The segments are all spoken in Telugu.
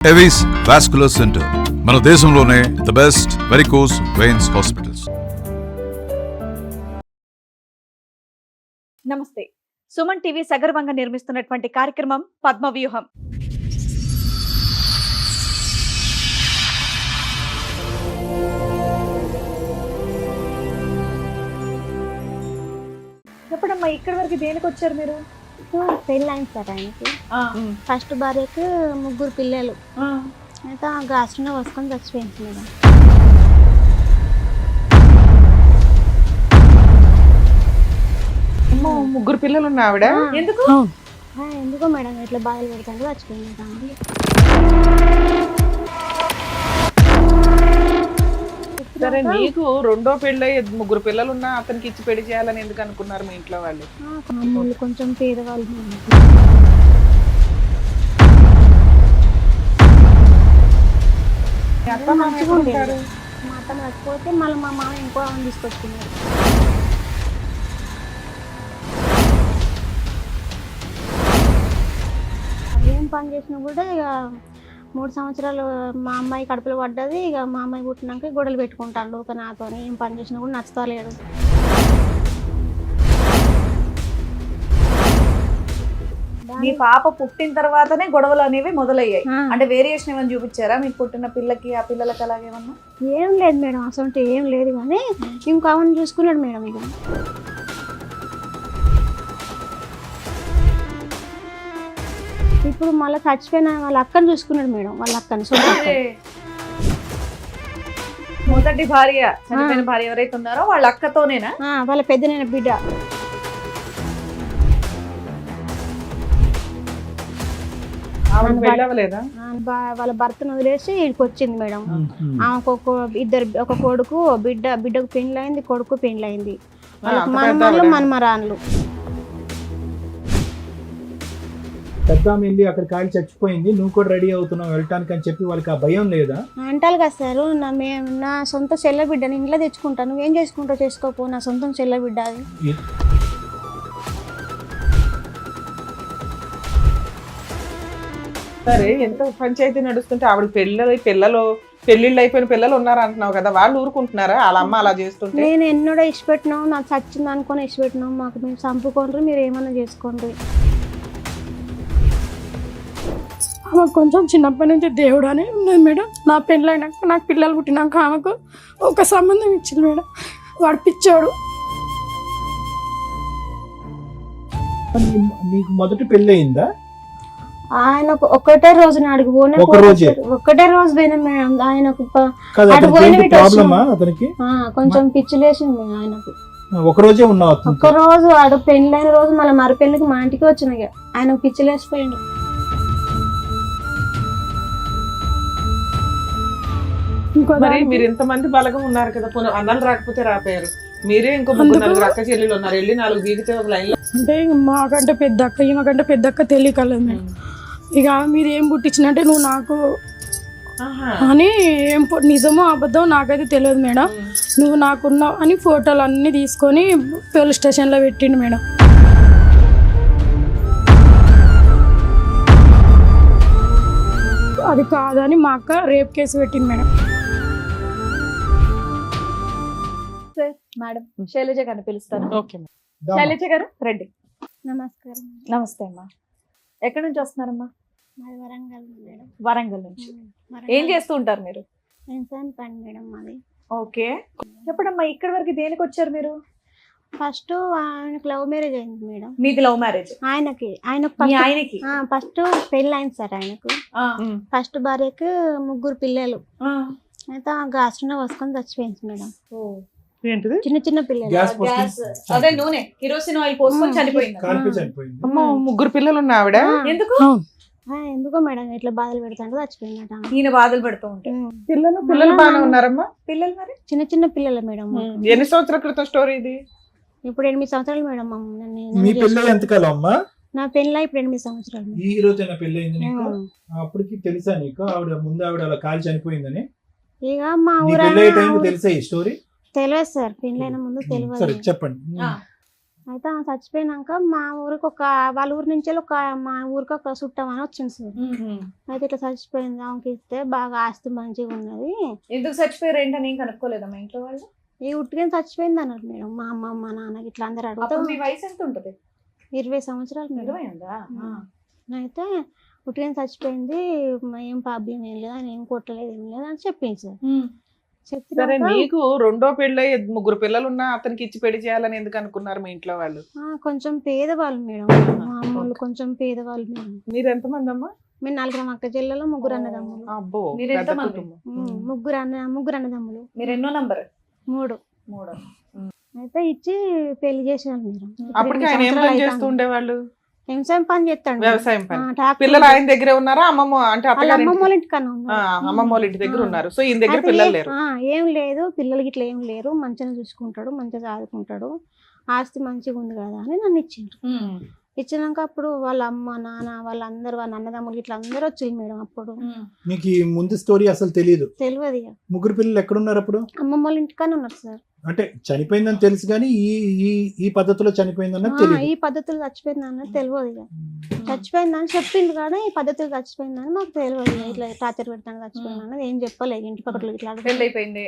ఎవిస్ వాస్కులర్ సెంటర్ మన దేశంలోనే the best varicose veins hospitals. నమస్తే. సుమన్ టీవీ సగర్వంగా నిర్మిస్తున్నటువంటి కార్యక్రమం పద్మవ్యూహం. ఎప్పుడమ్మా ఇక్కడి వరకు దేనికి వచ్చారు మీరు? పెళ్ళి అయింది సార్ ఆయనకి. ఫస్ట్ భార్యకు 3 పిల్లలు. అయితే ఆ గ్యాస్ట్రోనే వసుకొని చచ్చిపోయింది మేడం. ముగ్గురు పిల్లలు ఉన్న ఆవిడ ఎందుకు ఎందుకో మేడం ఇట్లా బాధలు పెడతాను చచ్చిపోయింది కానీ. సరే, నీకు రెండో పెళ్ళి 3 పిల్లలు ఉన్నా అతనికి ఇచ్చి పెళ్లి చేయాలని ఎందుకు అనుకున్నారు మీ ఇంట్లో వాళ్ళు? మామూలు కొంచెం పేదవాళ్ళు. మంచిగా ఉండేది. మా అత్త నచ్చిపోతే మళ్ళీ మా మామ ఇంకో ఆమె తీసుకొచ్చుకున్నారు. ఏం పని చేసినా కూడా ఇక 3 సంవత్సరాలు మా అమ్మాయి కడుపులో పడ్డది. ఇక మా అమ్మాయి పుట్టినాక గొడవలు పెట్టుకుంటాడు ఒక నాతో. ఏం పని చేసినా కూడా నచ్చుతలేడు. మీ పాప పుట్టిన తర్వాతనే గొడవలు అనేవి మొదలయ్యాయి. అంటే వేరియేషన్ ఏమైనా చూపించారా మీకు పుట్టిన పిల్లకి ఆ పిల్లలకి అలాగేమన్నా? ఏం లేదు మేడం, అసలు ఏం లేదు కానీ ఇంకో ఆమెను చూసుకున్నాడు మేడం. ఇక ఇప్పుడు మళ్ళీ చచ్చిపోయిన వాళ్ళ అక్కని చూసుకున్నాడు మేడం. వాళ్ళ అక్కని మొదటి భార్య చనిపోయిన భార్య ఎవరైతే ఉన్నారో వాళ్ళ అక్కతోనేనా? వాళ్ళ పెద్దనైన బిడ్డ. వాళ్ళ భర్తను వదిలేసి ఇక్కడికి వచ్చింది మేడం. ఆమెకు ఒక కొడుకు బిడ్డకు పెండ్లైంది, కొడుకు పెండ్లైంది. వాళ్ళకి మనమరాళ్ళు మనమరాన్లు. పెద్ద వెళ్ళి అక్కడ కాలి చచ్చిపోయింది, నువ్వు కూడా రెడీ అవుతున్నావు వెళ్ళటానికి అని చెప్పి వాళ్ళకి ఆ భయం లేదా? అంటారు కదా సార్, నా సొంత చెల్ల బిడ్డని ఇంట్లో తెచ్చుకుంటా, నువ్వేం చేసుకుంటావు చేసుకోపో, నా సొంతం చెల్ల బిడ్డ అది. సరే, ఎంత పంచాయతీ నడుస్తుంటే ఆవిడ పెళ్ళిళ్ళు అయిపోయిన పిల్లలు ఉన్నారు అంటున్నావు కదా, వాళ్ళు ఊరుకుంటున్నారా వాళ్ళ అమ్మ అలా చేస్తుంటే? నేను ఎన్నడో ఇష్టపెట్టినావు, నాకు చచ్చింది అనుకొని ఇష్టపెట్టినావు, మాకు మేము చంపుకోండి, మీరు ఏమన్నా చేసుకోండి. ఆమెకు కొంచెం చిన్నప్పటి నుంచి దేవుడు అని ఉన్నది మేడం. నా పెళ్ళైనాక నాకు పిల్లలు పుట్టినాక ఆమెకు ఒక సంబంధం ఇచ్చింది మేడం. వాడు పిచ్చోడు. నీకు మొదటి పెళ్ళి అయిందా? ఆయనకు ఒకటే రోజు నాడికి ఒకటే రోజు పోయినా మేడం. ఆయనకు కొంచెం పిచ్చిలేసింది ఆయనకు. ఒక రోజే ఉన్నావు? ఒక్క రోజు ఆడ పెళ్ళైన రోజు మళ్ళీ మర పెళ్ళికి మా ఇంటికి వచ్చినాయి. ఆయనకు పిచ్చిలేసిపోయింది. మరి మీరు ఇంతమంది బలగం ఉన్నారు కదా, అన్నాలు రాకపోతే రాపోయారు. మీరే ఇంకో 3 అక్క చెల్లెలు ఉన్నారు, వెళ్ళి 4 బీగితే ఒక లైన్ లో. అంటే మాకంటే పెద్ద అక్క, ఈమెకంటే పెద్ద అక్క తెలియకలేదు మేడం. ఇక మీరు ఏం పుట్టించినట్టే నువ్వు నాకు అని ఏం నిజమో అబద్ధం నాకైతే తెలియదు మేడం. నువ్వు నాకున్నావు అని ఫోటోలు అన్నీ తీసుకొని పోలీస్ స్టేషన్లో పెట్టిండు మేడం. అది కాదని మా అక్క రేప్ కేసు పెట్టింది మేడం. మేడం శైలజ గారిని పిలుస్తాను. శైలజ గారు రండి. నమస్కారం. నమస్తే అమ్మా. ఎక్కడి నుంచి వస్తున్నారమ్మా? వరంగల్ మేడం. వరంగల్ నుంచి. ఏం చేస్తూ ఉంటారు మీరు? పని మేడం మాది. ఓకే, చెప్పడమ్మా ఇక్కడి వరకు దేనికి వచ్చారు మీరు? ఫస్ట్ ఆయనకు లవ్ మ్యారేజ్ అయింది మేడం. మీది లవ్ మ్యారేజ్? ఆయనకి ఫస్ట్ పెళ్ళి అయింది సార్ ఆయనకు. ఫస్ట్ భార్యకు 3 పిల్లలు. అయితే ఆ గ్యాస్ట్రోనే వసుకొని చచ్చిపోయింది మేడం. చిన్న చిన్న పిల్లలు. అదే నూనె కిరోసిన్ ఆయిల్ పోసుకొని చనిపోయింది. 3 పిల్లలు ఉన్న ఆవిడ ఎందుకో మేడం ఇట్లా బాధలు పెడతాడు చచ్చిపోయిందట. ఈయన బాధలు పెడుతూ ఉంటాయి. పిల్లలు బాగానే ఉన్నారమ్మా? పిల్లలు మరి చిన్న చిన్న పిల్లలు మేడం. ఎన్ని సంవత్సరాల క్రితం స్టోరీ ఇది? ఇప్పుడు 8 సంవత్సరాలు మేడం. మీ పెళ్ళి ఎంతకాలం అమ్మా? నా పెళ్ళి ఇప్పుడు 8 సంవత్సరాలు. ఈ రోజైనా పెళ్ళి అయింది నీకు? అప్పటికి తెలుసా నీకు ఆవిడ అలా కాలి చనిపోయిందని? ఇక మా ఊరు తెలుసా ఈ స్టోరీ? తెలియదు సార్, పెళ్ళైన ముందు తెలియదు. చెప్పండి. అయితే ఆమె చచ్చిపోయినాక మా ఊరికి వాళ్ళ ఊరి నుంచి మా ఊరికి ఒక చుట్టం అని వచ్చింది సార్. అయితే ఇట్లా చచ్చిపోయింది, ఆమెకి ఇస్తే బాగా ఆస్తి మంచిగా ఉన్నది. ఎందుకు చచ్చిపోయారు ఏంటని ఏం కనుక్కోలేదా మా ఇంట్లో వాళ్ళు? ఈ ఉట్టిగా చచ్చిపోయింది అన్నారు మేడం. మా అమ్మ మా నాన్నకి ఇట్లా అందరు అడుగుతాం. అప్పుడు మీ వయసు ఎంత ఉంటుంది? 20 సంవత్సరాలు మేడం. 20 ఉందా? అయితే ఉట్టిగా చచ్చిపోయింది, ఏం ప్రాబ్లం ఏం లేదు, ఆయన ఏం కొట్టలేదు ఏం లేదు అని చెప్పింది సార్. సరే, చెప్పినాక నీకు రెండో పెళ్ళై 3 పిల్లలు ఉన్నా అతనికి ఇచ్చి పెళ్లి చేయాలని ఎందుకు అనుకున్నారు మీ ఇంట్లో వాళ్ళు? కొంచెం పేదవాళ్ళు మేడం, మా అమ్మోళ్ళు కొంచెం పేదవాళ్ళు మేడం. మీరు ఎంతమంది అమ్మా? మేము 4 అక్క చెల్లెలు, 3 అన్నదమ్ములు. అబ్బో, మీరు పెద్ద ఎంతమంది? కుటుంబం. ముగ్గురు అన్నదమ్ములు. మీరు ఎన్నో నంబర్? 3. 3. అయితే ఇచ్చి పెళ్లి చేసేవాళ్ళు మేడం. అప్పటికి ఆయన ఏం పని చేస్తూ ఉండేవాళ్ళు? వ్యవసాయం పని చేస్తాడు. వ్యవసాయం పని. పిల్లలు ఆయన దగ్గరే ఉన్నారా? అమ్మమ్మ అంటే అమ్మమ్మ వాళ్ళ ఇంటికన్నా అమ్మమ్మ వాళ్ళ ఇంటి దగ్గర ఉన్నారు. సో ఈయన దగ్గర పిల్లలు లేరు? ఏం లేదు, పిల్లలకి ఇట్లా ఏం లేరు, మంచిగా చూసుకుంటాడు, మంచిగా చదువుకుంటాడు, ఆస్తి మంచిగా ఉంది కదా అని నన్ను ఇచ్చిండ్రు. ఇచ్చినాక అప్పుడు వాళ్ళ అమ్మ నాన్న వాళ్ళందరూ వాళ్ళ అన్నదమ్ములు ఇట్లా అందరూ వచ్చింది మేడం. అప్పుడు నీకు ఈ ముందు స్టోరీ అసలు తెలియదు? తెలియదు. ఇక 3 పిల్లలు ఎక్కడున్నారు అప్పుడు? అమ్మమ్మ వాళ్ళ ఇంటికన్నా ఉన్నారు సార్. అంటే చనిపోయిందని తెలుసు కానీ ఈ పద్ధతిలో చనిపోయిందన్నది తెలియదు. ఈ పద్ధతులు చచ్చిపోయిందని తెలియదు. ఇక చచ్చిపోయిందని చెప్పింది కానీ ఈ పద్ధతులు చచ్చిపోయిందని మాకు తెలియదు. ఇట్లా టార్చర్ పెడతాను చచ్చిపోయిందని ఏం చెప్పలేదు. ఇంటి పక్కన ఇట్లా పెళ్ళి అయిపోయింది.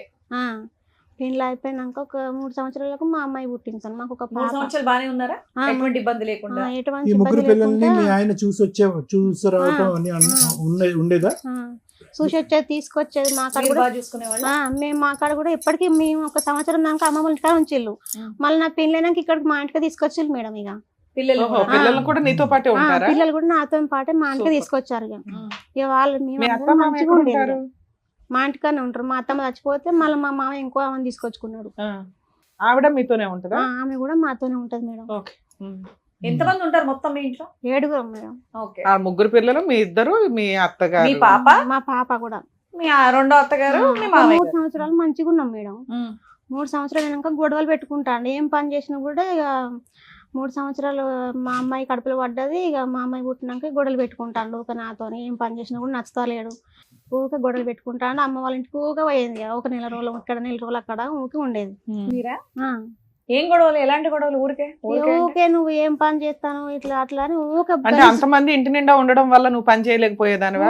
పెళ్ళి అయిపోయినాక ఒక 3 సంవత్సరాలకు మా అమ్మాయి పుట్టింది సార్. మాకు ఒక 3 సంవత్సరాలు బానే ఉన్నారా? ఎటువంటి ఇబ్బంది లేకుండా? ఈ 3 పిల్లల్ని మీ ఆయన చూసి రావటం ఉండేదా? చూసి వచ్చేది, తీసుకొచ్చేది. మా కాడ కూడా చూసుకునేవాళ్ళు. మేము మా కాడ కూడా ఇప్పటికీ మేము ఒక సంవత్సరం దాకా అమ్మ వాళ్ళ ఇంటికి ఉంచిళ్ళు. మళ్ళీ నా పెళ్ళైనాక ఇక్కడికి మా ఇంటికి తీసుకొచ్చిళ్ళు మేడం. ఇక పిల్లలు కూడా నీతో పాటే ఉంటారా? పిల్లలు కూడా నాతో పాటే మా ఇంటికి తీసుకొచ్చారు. ఇక వాళ్ళు మంచిగా ఉండేది. మా ఇంటికనే ఉంటారు. మా అత్తమ్మ చచ్చిపోతే మళ్ళీ మా మామ ఇంకో ఆమెను తీసుకొచ్చుకున్నాడు. ఆవిడ మీతోనే ఉంటదా? ఆమె కూడా మాతోనే ఉంటది మేడం. ఎంతమంది ఉంటారు మొత్తం మీ ఇంట్లో? 7 మేడం. ఆ 3 పిల్లలు, మీ ఇద్దరు, మీ అత్తగారు, మీ పాప, మా పాప కూడా, మీ రెండో అత్తగారు, మీ మామయ్య. 3 సంవత్సరాలు మంచిగా ఉన్నాం మేడం. 3 సంవత్సరాలు అయినాక గొడవలు పెట్టుకుంటాను. ఏం పని చేసినా కూడా ఇక 3 సంవత్సరాలు మా అమ్మాయి కడుపులో పడ్డది. ఇక మా అమ్మాయి పుట్టినాక గొడవలు పెట్టుకుంటాను. ఊక నాతో ఏం పని చేసినా కూడా నచ్చుతలేడు. ఊక గొడవలు పెట్టుకుంటాను. అమ్మ వాళ్ళ ఇంటికి ఊక పోయేది. ఒక నెల రోజులు ఇక్కడ, నెల రోజులు అక్కడ ఊకే ఉండేది. మీరా? ఏం గొడవలు? ఎలాంటి గొడవలు? ఊరికే నువ్వు ఏం పని చేస్తాను ఇట్లా అట్లా అని ఊక. అంటే అంతమంది ఇంటి నిండా ఉండడం వల్ల నువ్వు పని చేయలేకపోయేదానివా?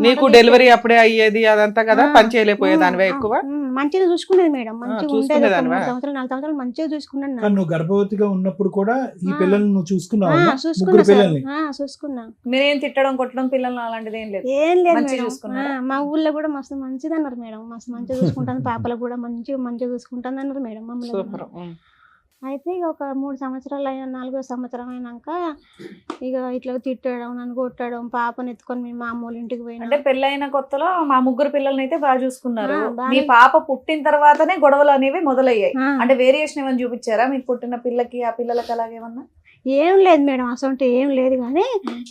నీకు డెలివరీ అప్పుడే అయ్యేది అదంతా కదా, పని చేయలేకపోయేదానివా? ఎక్కువ మంచిగా చూసుకునేది మేడం. మంచిగా ఉండేది. 3 సంవత్సరాలు 4 సంవత్సరాలు మంచిగా చూసుకున్నాను. నువ్వు గర్భవతిగా ఉన్నప్పుడు కూడా ఈ పిల్లల్ని నువ్వు చూసుకున్నావు? చూసుకున్నా. మీరేం తిట్టడం కొట్టడం పిల్లల్ని అలాంటిది ఏం లేదు? ఏం లేదు. మా ఊళ్ళో కూడా మస్తు మంచిది అన్నారు మేడం. మస్తు మంచిగా చూసుకుంటాను. పాపలు కూడా మంచిగా చూసుకుంటాను అన్నారు మేడం మమ్మల్ని. అయితే ఇక ఒక 3 సంవత్సరాలు అయినా 4వ సంవత్సరం అయినాక ఇక ఇట్లా తిట్టడం, నన్ను కొట్టడం, పాపను ఎత్తుకొని మేము మా అమ్మ వాళ్ళ ఇంటికి పోయినా. అంటే పెళ్ళైన కొత్తలో మా 3 పిల్లల్ని అయితే బాగా చూసుకున్నారు. మీ పాప పుట్టిన తర్వాతనే గొడవలు అనేవి మొదలయ్యాయి. అంటే వేరియేషన్ ఏమైనా చూపించారా మీకు పుట్టిన పిల్లకి ఆ పిల్లలకి అలాగేమన్నా? ఏం లేదు మేడం, అసలు ఏం లేదు. కానీ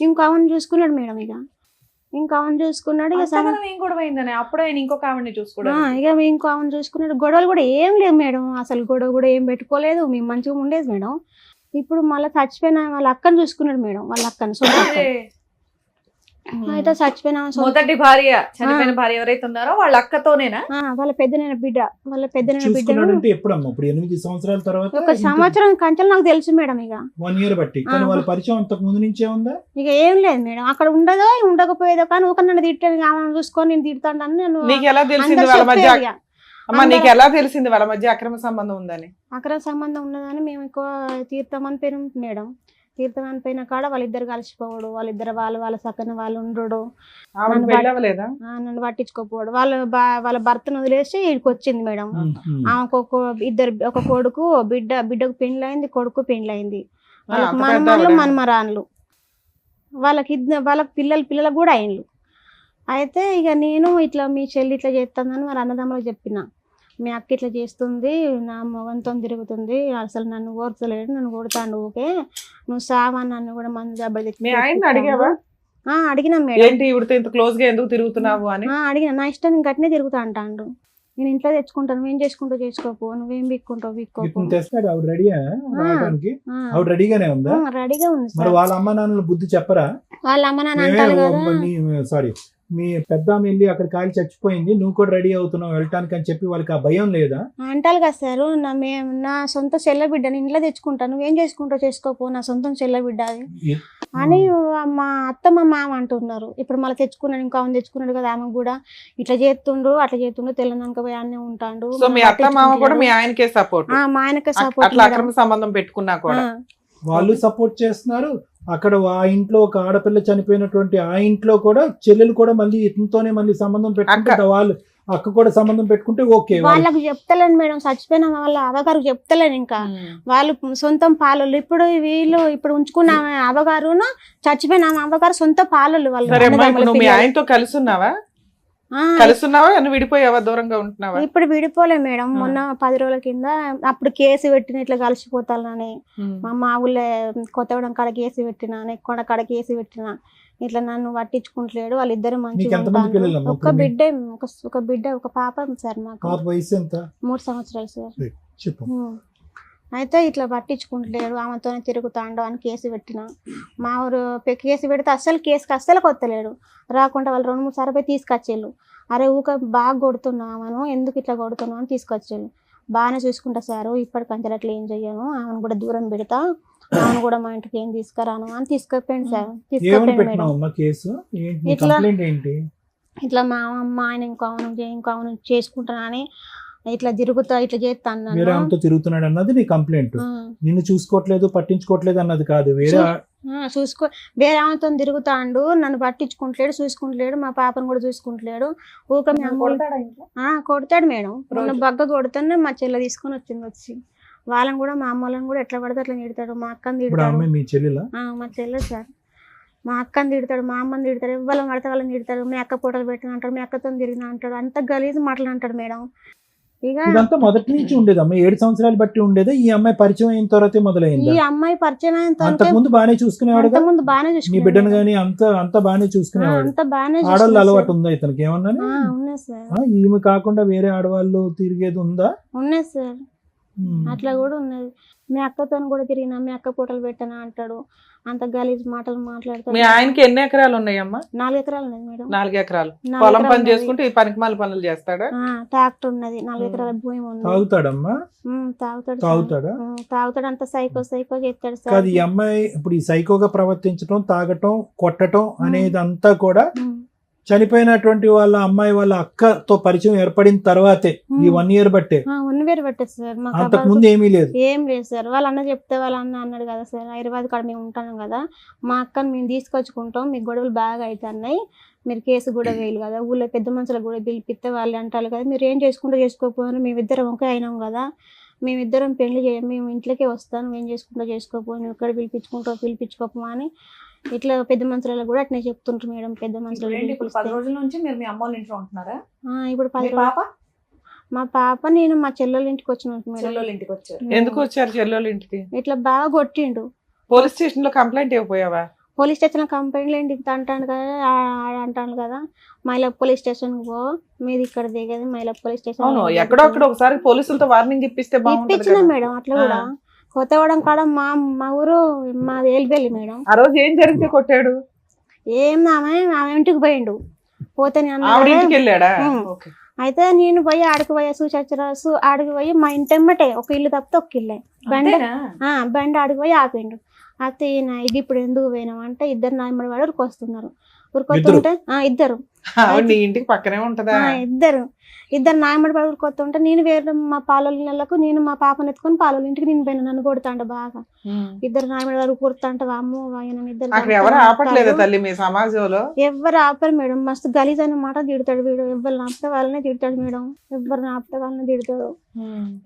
ఇంకో ఆమెను చూసుకున్నాడు మేడం. ఇంకా ఆమెను చూసుకున్నాడు. ఏం గొడవ అయిందని అప్పుడే ఇంకొక ఆవిడని చూసుకున్నాడు. ఇక ఇంకో ఆమెను చూసుకున్నాడు. గొడవలు కూడా ఏం లేవు మేడం. అసలు గొడవ కూడా ఏం పెట్టుకోలేదు. మేము మంచిగా ఉండేది మేడం. ఇప్పుడు మళ్ళీ చచ్చిపోయిన వాళ్ళ అక్కను చూసుకున్నాడు మేడం. వాళ్ళ అక్కను అయితే చచ్చిపోయిన మొదటి భార్య, చనిపోయిన భార్య ఎవరైతే ఉన్నారో వాళ్ళ అక్కతోనేనా? వాళ్ళ పెద్దనైన బిడ్డ. వాళ్ళ పెద్దనైన బిడ్డ 8 సంవత్సరాల తర్వాత 1 సంవత్సరం కంచెలు నాకు తెలుసు మేడం. ఇక 1 ఇయర్ బట్టి. కానీ వాళ్ళ పరిచయం అంతకు ముందు నుంచే ఉందా? ఇక ఏం లేదు మేడం. అక్కడ ఉండదో ఉండకపోయేదో కానీ ఒక నన్ను తిట్టాను, ఆమెను చూసుకొని నేను తిడతాను. నీకు ఎలా తెలిసింది వాళ్ళ మధ్య? అమ్మా, నీకు ఎలా తెలిసింది వాళ్ళ మధ్య అక్రమ సంబంధం ఉందని? అక్రమ సంబంధం ఉన్నదని మేము ఎక్కువ తీర్థం అని పేరు మేడం. తీర్థం అని పోయిన కాడ వాళ్ళిద్దరు కలిసిపోవడు, వాళ్ళిద్దరు వాళ్ళ సక్కన వాళ్ళు ఉండడు, నన్ను పట్టించుకోపోవడు. వాళ్ళ భర్తను వదిలేసి ఇక్కడికి వచ్చింది మేడం. ఆమెకు ఒక కొడుకు బిడ్డకు పెండ్లైంది, కొడుకు పెండ్లైంది. వాళ్ళకి మనమరాళ్ళు మనమరాన్లు, వాళ్ళకి పిల్లలకు కూడా అయిండ్లు. అయితే ఇక నేను ఇట్లా మీ చెల్లి ఇట్లా చేస్తుందని వాళ్ళ అన్నదమ్ములకు చెప్పిన. మీ అక్క ఇట్లా చేస్తుంది, నా మొగంతో తిరుగుతుంది, అసలు నన్ను ఓర్చలేడు, నన్ను కొడతాను, ఊకే నువ్వు సావా, నన్ను కూడా మందు దెబ్బలు అడిగినా మేడం. క్లోజ్ గా ఎందుకు తిరుగుతున్నావు అని అడిగిన. నా ఇష్టం నేను గట్టినే తిరుగుతా అంటాడు. నేను ఇంట్లో తెచ్చుకుంటాను, నువ్వేం చేసుకుంటూ చేసుకోపో, నువ్వేం బిక్కుంటావు బిక్కోపో. రెడీగా ఉంది. రెడీగా ఉంది. వాళ్ళ అమ్మ నాన్నల బుద్ధి చెప్పరా? వాళ్ళ అమ్మ నాన్న అంటారు కదా, సారీ, మీ పెద్దామె వెళ్ళి అక్కడ కాలి చచ్చిపోయింది, నువ్వు కూడా రెడీ అవుతున్నావు వెళ్ళటానికి అని చెప్పి వాళ్ళకి ఆ భయం లేదా? అంటారు కదా సార్, నా సొంత చెల్ల బిడ్డని ఇంట్లో తెచ్చుకుంటా, నువ్వేం చేసుకుంటావు చేసుకోపో, నా సొంతం చెల్ల బిడ్డ అది అని మా అత్త మా మామ అంటున్నారు. ఇప్పుడు మళ్ళీ తెచ్చుకున్నాడు, ఇంకా ఆమె తెచ్చుకున్నాడు కదా, ఆమె కూడా ఇట్లా చేస్తుండ్రు అట్లా చేస్తుండ్రు, తెలంగాణ పోయి అన్నీ ఉంటాడు. సో మీ అత్త మామ కూడా మీ ఆయనకే సపోర్ట్, మా ఆయనకే అట్లా సపోర్ట్. అక్రమ సంబంధం పెట్టుకున్నా కూడా వాళ్ళు సపోర్ట్ చేస్తున్నారు. అక్కడ ఆ ఇంట్లో ఒక ఆడపిల్ల చనిపోయినటువంటి ఆ ఇంట్లో కూడా చెల్లెలు కూడా మళ్ళీ ఇతనితోనే మళ్ళీ సంబంధం పెట్టుకుంటే వాళ్ళు అక్క కూడా సంబంధం పెట్టుకుంటే ఓకే. వాళ్ళకి చెప్తలేను మేడం, చచ్చిపోయిన వాళ్ళ అవగారు చెప్తలేను. ఇంకా వాళ్ళు సొంతం పాలలు. ఇప్పుడు వీళ్ళు ఇప్పుడు ఉంచుకున్న అవగారును చచ్చిపోయిన అవగారు సొంత పాలలు వాళ్ళు. సరే అమ్మా, ఇప్పుడు నువ్వు మీ ఆయనతో కలిసి ఉన్నావా? విడిపోయావా, దూరంగా ఉంటున్నావా? ఇప్పుడు విడిపోలే మేడం. మొన్న 10 రోజుల కింద అప్పుడు కేసు పెట్టిన ఇట్లా కలిసిపోతానని, మా ఊళ్ళో కొత్తగూడెం కాడ కేసు పెట్టినా, నెక్కొండ కాడ కేసు పెట్టినా, ఇట్లా నన్ను పట్టించుకుంటలేడు. వాళ్ళిద్దరు మంచిగా ఉంటారు. ఒక బిడ్డ ఒక పాప సార్. మాకు వయసు ఎంత? 3 సంవత్సరాలు సార్. అయితే ఇట్లా పట్టించుకుంటలేడు, ఆమెతోనే తిరుగుతాండు అని కేసు పెట్టిన. మా ఊరు కేసు పెడితే కేసుకి అస్సలు కొత్తలేడు. రాకుండా వాళ్ళు 2-3 సార్లు పోయి తీసుకొచ్చేళ్ళు. అరే ఊక బాగా కొడుతున్నాను, ఎందుకు ఇట్లా కొడుతున్నావు అని తీసుకొచ్చేళ్ళు. బాగానే చూసుకుంటా సారు, ఇప్పటికంటే అట్లా ఏం చెయ్యను, ఆమెను కూడా దూరం పెడతా, ఆమెను కూడా మా ఇంటికి ఏం తీసుకురాను అని తీసుకెళ్ళిపోయింది సార్. తీసుకెళ్ళిపోయింది మేడం. ఇట్లా మా అమ్మ ఆయన ఇంకో చేసుకుంటానని ఇట్లా తిరుగుతా ఇట్లా చేస్తాను, వేరే ఆమెతో తిరుగుతున్నాడు అన్నది నీ కంప్లైంట్. నిన్ను చూసుకోవట్లేదు పట్టించుకోవట్లేదు అన్నది కాదు, వేరే ఆమెతో తిరుగుతాండు, నన్ను పట్టించుకుంటలేడు, చూసుకుంటలేడు, మా పాపను కూడా చూసుకుంటలేడు. ఊక కొడతాడు మేడం. మొన్న బగ్గ కొడుతానే మా చెల్లె తీసుకొని వచ్చి వాళ్ళని కూడా మా అమ్మలను కూడా ఎట్లా పడితే అట్లా తిడతాడు. మా అక్కని తిడతాడు. మా చెల్లె సార్. మా అక్కని తిడతాడు, మా అమ్మని తిడతాడు, ఎవరిని పడితే వాళ్ళని తిడతాడు. మీ అక్క పూటలు పెట్టిన అంటాడు, మీ అక్కతో తిరిగిన అంటాడు. అంత గలీజ్ మాటలు అంటాడు మేడం. ఇదంతా మొదటి నుంచి ఉండేదమ్మా, 7 సంవత్సరాలు బట్టి ఉండేదా? ఈ అమ్మాయి పరిచయం అయిన తర్వాతే మొదలైంది? ఈ అమ్మాయి పరిచయం అయిన తర్వాత ముందు బాగానే చూసుకునేవాడు, ముందు బాగానే నీ బిడ్డను గానీ అంత బాగానే చూసుకునేవాడు. ఆడవాళ్ళు అలవాటు ఉందా ఇతనికి ఏమన్నా? ఈమె కాకుండా వేరే ఆడవాళ్ళు తిరిగేది ఉందా? ఉన్నాయి సార్, అట్లా కూడా ఉన్నది. మీ అక్కతో కూడా తిరిగినా, మీ అక్క పూటలు పెట్టనా అంటాడు. అంత గలీజ్ మాటలు మాట్లాడతాడు. మీ ఆయనకి ఎన్ని ఎకరాలు ఉన్నాయమ్మా? 4 ఎకరాలు ఉన్నాయి మేడం. 4 ఎకరాలు పొలం పని చేసుకుంటే ఈ పనికిమాల పనులు చేస్తాడా? ట్రాక్టర్ ఉన్నది, 4 ఎకరాల భూమి ఉంది. తాగుతాడమ్మా? తాగుతాడు. అంత సైకో చేస్తాడు సార్. ఈ అమ్మాయి ఇప్పుడు ఈ సైకోగా ప్రవర్తించడం, తాగటం, కొట్టడం అనేది అంతా కూడా చనిపోయినటువంటి వాళ్ళ అమ్మాయి వాళ్ళ అక్కతో పరిచయం ఏర్పడిన తర్వాతే, ఈ 1 year బట్టే? 1 year బట్టే సార్. అంతకు ముందు ఏమీ లేదు? ఏం లేదు సార్. వాళ్ళ అన్న చెప్తే వాళ్ళ అన్న అన్నాడు కదా సార్, హైదరాబాద్ కాడ మేము ఉంటాం కదా, మా అక్కని మేము తీసుకొచ్చుకుంటాం, మీకు గొడవలు బాగా అవుతున్నాయి, మీరు కేసు కూడా వేయలు కదా, ఊళ్ళో పెద్ద మనుషులకు కూడా పిలిపిస్తే వాళ్ళు అంటారు కదా, మీరు ఏం చేసుకుంటూ చేసుకోకపోయినా మేమిద్దరం ఒకే అయినాం కదా, మేమిద్దరం పెళ్లి మేము ఇంట్లోకే వస్తాను, ఏం చేసుకుంటూ చేసుకోకపోయి, నువ్వు ఇక్కడ పిలిపించుకోపో అని ఇట్లా పెద్ద మనుషులలో కూడా అట్నే చెప్తుంటారు మేడం. పెద్ద మనుషులు 10 రోజుల నుంచి మీరు మీ అమ్మ వాళ్ళ ఇంట్లో ఉంటున్నారా? ఇప్పుడు 10 మా పాప నేను మా చెల్లెళ్ళ ఇంటికి వచ్చిన. ఎందుకు వచ్చారు చెల్లెళ్ళ ఇంటికి? ఇట్లా బాగా కొట్టిండు. పోలీస్ స్టేషన్ లో కంప్లైంట్ ఇవ్వపోయావా? పోలీస్ స్టేషన్ లో కంప్లైంట్ ఏంటి అంటాను కదా, అంటాను కదా, మైలా పోలీస్ స్టేషన్ పో, మీది ఇక్కడ దిగేది మైలా పోలీస్ స్టేషన్. ఎక్కడో అక్కడ ఒకసారి పోలీసులతో వార్నింగ్ ఇప్పించిన మేడం. అట్లా కూడా కొత్తగూడెం కాడ మా ఊరు మా ఏలిపల్లి మేడం. ఆ రోజు ఏం జరిగితే కొట్టాడు? ఆమె ఇంటికి పోయిండు. పోతే ఇంటికి వెళ్ళాడా? అయితే నేను పోయి ఆడికి పోయా చూసొచ్చరాసు. ఆడికి పోయి మా ఇంటెమ్మటే ఒక ఇల్లు తప్పితే ఒక ఇల్లే బండి ఆడికి పోయి ఆపిండు. అయితే ఇది ఇప్పుడు ఎందుకు పోయినాం అంటే, ఇద్దరు నాయమడి వాడు ఉరికొస్తున్నారు. ఉరికొస్తుంటే ఇద్దరు ఇంటికి పక్కనే ఉంటదా? ఇద్దరు నాయమడి వాడు ఉరికొస్తుంటే నేను వేరే మా పాలలకు నేను మా పాపను ఎత్తుకొని పాలల ఇంటికి నేను పోయినా. నన్ను కొడుతాంట బాగా. ఇద్దరు నాయమడి వాడు కొడుతాంట. అమ్మో ఎవరు ఆపట్లేదు తల్లి మీ సమాజంలో? ఎవరు ఆపరు మేడం. మస్తు గలీజ్ అనే మాట తిడతాడు వీడు. ఎవరు ఆపితే వాళ్ళనే తిడతాడు మేడం. ఎవరు ఆపితే వాళ్ళని తిడతాడు.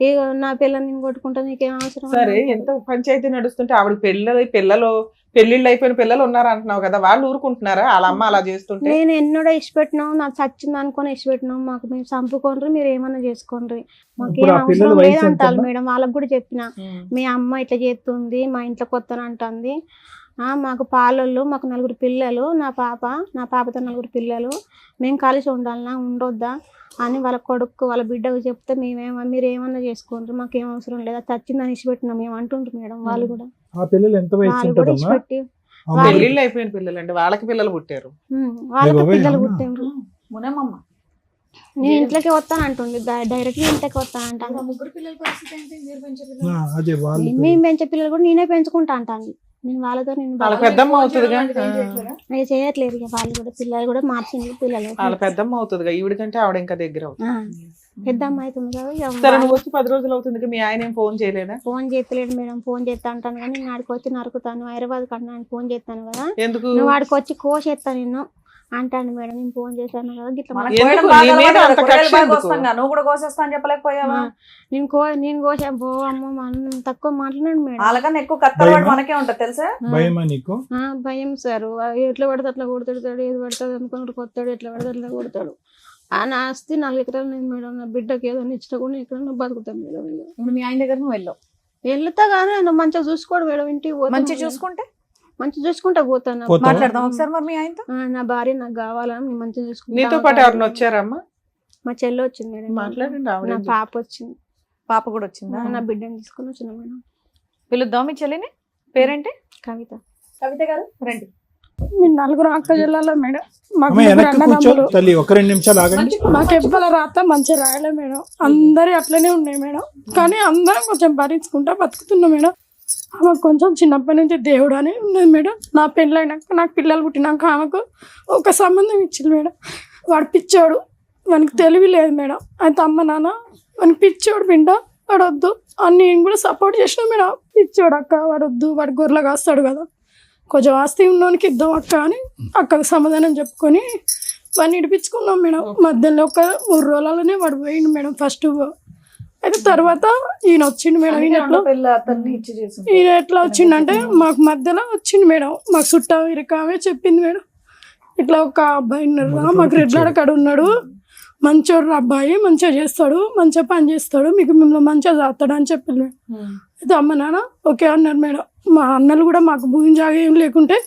ఇక నా పిల్లల్ని నేను కొట్టుకుంటా, నీకేం అవసరం? సరే, ఎంత పంచాయతీ నడుస్తుంటే ఆవిడ పెళ్లిళ్ళు అయిపోయిన పిల్లలు ఉన్నారు అంటున్నావు కదా, వాళ్ళు ఊరుకుంటున్నారా వాళ్ళ అమ్మ అలా చేస్తుంటే? నేను ఎన్నడో ఇష్టపెట్టినాం, నాకు చచ్చింది అనుకుని ఇష్టపెట్టినాం. మాకు మేము చంపుకోండి, మీరు ఏమన్నా చేసుకోండి, మాకేం అవసరం లేదంటారు మేడం. వాళ్ళకి కూడా చెప్పిన, మీ అమ్మ ఇట్లా చేస్తుంది, మా ఇంట్లో కొత్తనంటుంది, మాకు పాలళ్ళు, మాకు 4 పిల్లలు, నా పాపతో 4 పిల్లలు, మేము కలిసి ఉండాలన్నా ఉండొద్దా అని వాళ్ళ కొడుకు వాళ్ళ బిడ్డకు చెప్తే మీరు ఏమన్నా చేసుకోండి, మాకేం అవసరం లేదా, చచ్చిందని ఇష్టపెట్టినాం మేము అంటుంటారు మేడం. వాళ్ళు కూడా ఆ పిల్లలు ఎంత వయసు ఉంటదమ్మా? పెళ్ళిళ్ళు అయిపోయిన పిల్లలు అండి, వాళ్ళకి పిల్లలు పుట్టారు. వాళ్ళకి బాబోయ్, పిల్లలు అవునా? పుట్టిండ్రు. మునమమ్మ నేను ఇంట్లోకి వస్తాను అంటుంది, డైరెక్ట్ గా ఇంట్లోకి వస్తాను అంటాను. ముగ్గురు పిల్లల పరిస్థితి ఏంటి? మీరు పెంచే ఆ, పిల్లలు? అదే వాళ్ళు మేము పెంచే పిల్లలు కూడా నేనే పెంచుకుంటా అంటాను. నేను వాళ్ళతో వాళ్ళ పెద్దమ్మ అవుతుందిగా. అవి చేయట్లేదు ఇక వాళ్ళు కూడా, పిల్లలు కూడా మార్చింది పిల్లలు. వాళ్ళ పెద్దమ్మ అవుతుందిగా, ఈవిడ కంటే ఆవిడ ఇంకా దగ్గర అవుతుంది. పెద్ద అమ్మాయి అవుతుంది కదా ఇక సరే, నువ్వు వచ్చి 10 రోజులు అవుతుంది, మీ ఆయన ఏం ఫోన్ చేయలేదా? ఫోన్ చేస్తలేడు మేడం, ఫోన్ చేస్తా అంటాను కానీ నేను ఆడికి వచ్చి నరుకుతాను, హైదరాబాద్ కన్నా నేను ఫోన్ చేస్తాను కదా, ఎందుకు? నువ్వు ఆడికి వచ్చి కోసేస్తాను నిన్ను అంటాను మేడం. నేను ఫోన్ చేశాను కదా గిట్ల మనకు ఎందుకు? కోయడం బాగా నీ మీద అలవాటు అంత కదా, కూరగాయలు కక్ష బాగా ఎందుకు? కోస్తాంగా, నువ్వు కూడా కోసేస్తా అని చెప్పలేకపోయావా? నేను కోసా పో అమ్మ మనం తక్కువ మాట్లాడాను మేడం. వాళ్ళకన్నా ఎక్కువ కత్తరవాడు మనకే ఉంటది తెలుసా? భయమా నీకు? భయం సార్, ఎట్లా పడితే అట్లా కొడుతాడు, ఏది పడుతుంది అనుకున్నాడు కొత్తాడు, ఎట్లా పడితే అట్లా కొడతాడు. ఆ నా ఆస్తి 4 ఎకరాలు నేను మేడం, నా బిడ్డకి ఏదైనా ఇచ్చినా కూడా ఎక్కడన్నా బతుకుతాను మేడం. ఇప్పుడు మీ ఆయన దగ్గర నువ్వు వెళ్ళావు, వెళ్తా కానీ ఆయన మంచిగా చూసుకోడు మేడం, ఇంటికి పోతాను మంచిగా మేడం. చూసుకుంటే మంచిగా చూసుకుంటా పోతాను. పోతావా? మాట్లాడదాం ఒకసారి మరి మీ ఆయనతో. నా భార్య నాకు కావాలని నేను మంచిగా చూసుకుంటా. నీతో పాటు ఎవరిని వచ్చారమ్మా? మా చెల్లి వచ్చింది మేడం, మాట్లాడండి, ఆవిడ నా ఎందుకు? పాప వచ్చింది, పాప కూడా వచ్చిందా? నా బిడ్డని తీసుకుని వచ్చిన మేడం. పిలుద్దాం మీ చెల్లిని, పేరేంటి? కవిత. కవిత గారు రండి. మీ 4 అక్క జిల్లాలో మేడం, మాకు అమ్మ 3 వెనక్కి కూర్చో అన్నదమ్ములు. తల్లి, ఒక 2 నిమిషాలు ఆగండి. మాకు ఎవ్వల రాత మంచిగా రాయలే మేడం, అందరి అట్లనే ఉన్నాయి మేడం. కానీ అందరం కొంచెం భరించుకుంటా బతుకుతున్నాం మేడం. ఆమెకు కొంచెం చిన్నప్పటి నుంచి దేవుడు అని ఉన్నది మేడం. నా పెళ్ళైనాక నాకు పిల్లలు పుట్టినాక ఆమెకు ఒక సంబంధం ఇచ్చింది మేడం. వాడు పిచ్చోడు, వానికి తెలివి లేదు మేడం. అయితే అమ్మ నాన్న వానికి పిచ్చోడు బిడ్డ, వాడు వద్దు అని నేను కూడా సపోర్ట్ చేసిన మేడం. పిచ్చోడు అక్క, వాడు వద్దు, వాడు గొర్రెలు కాస్తాడు కదా, కొంచెం ఆస్తి ఉన్నోనికి ఇద్దాం అక్క అని అక్కకు సమాధానం చెప్పుకొని వాడిని ఇడిపించుకున్నాం మేడం. మధ్యలో ఒక 3 రోజులలోనే వాడు పోయిండు మేడం ఫస్ట్. అయితే తర్వాత ఈయన వచ్చిండు మేడం. ఈయన ఎట్లా వచ్చిండంటే మాకు మధ్యలో వచ్చిండు మేడం. మాకు చుట్టా ఇరకామే చెప్పింది మేడం, ఇట్లా ఒక అబ్బాయి ఉన్నాడు మాకు రెడ్లాడ కాడ ఉన్నాడు, మంచోడు అబ్బాయి, మంచిగా చేస్తాడు, మంచిగా పని చేస్తాడు, మీకు మిమ్మల్ని మంచిగా చేస్తాడు అని చెప్పింది మేడం. అయితే అమ్మ నాన్న ఓకే అన్నారు మేడం. మా అన్నలు కూడా మాకు భూమి జాగా ఏం లేకుంటే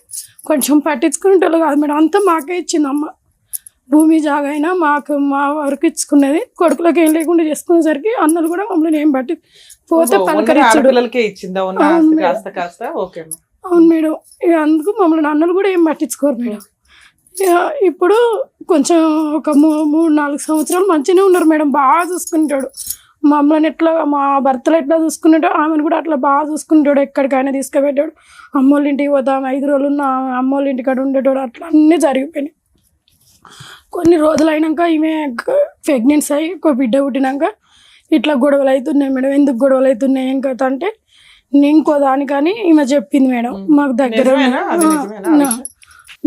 కొంచెం పట్టించుకునేటోళ్ళు కాదు మేడం, అంతా మాకే ఇచ్చింది అమ్మ. భూమి జాగా అయినా మాకు మా వరకు ఇచ్చుకునేది, కొడుకులకు ఏం లేకుండా చేసుకునేసరికి అన్నలు కూడా మమ్మల్ని ఏం పట్టి పోతే పలకరించాడు. పిల్లలకే ఇచ్చిందా ఉన్న ఆస్తి కాస్త కాస్త? ఓకే. అవును మేడం, ఇక అందుకు మమ్మల్ని అన్నలు కూడా ఏం పట్టించుకోరు మేడం. ఇక ఇప్పుడు కొంచెం ఒక 3-4 సంవత్సరాలు మంచిగానే ఉన్నారు మేడం, బాగా చూసుకుంటాడు మమ్మల్ని. ఎట్లా మా భర్తలు ఎట్లా చూసుకునేటో ఆమెను కూడా అట్లా బాగా చూసుకుంటాడు, ఎక్కడికైనా తీసుకుపెట్టాడు. అమ్మోళ్ళ ఇంటికి పోతాం 5 రోజులు ఉన్న అమ్మోళ్ళ ఇంటికాడ ఉండేటోడు, అట్లా అన్నీ జరిగిపోయినాయి. కొన్ని రోజులు అయినాక ఈమె ప్రెగ్నెన్సీ అయ్యి ఒక బిడ్డ పుట్టినాక ఇట్లా గొడవలు అవుతున్నాయి మేడం. ఎందుకు గొడవలు అవుతున్నాయి ఏం కథ అంటే ఇంకో దానికని ఈమె చెప్పింది మేడం. మాకు దగ్గర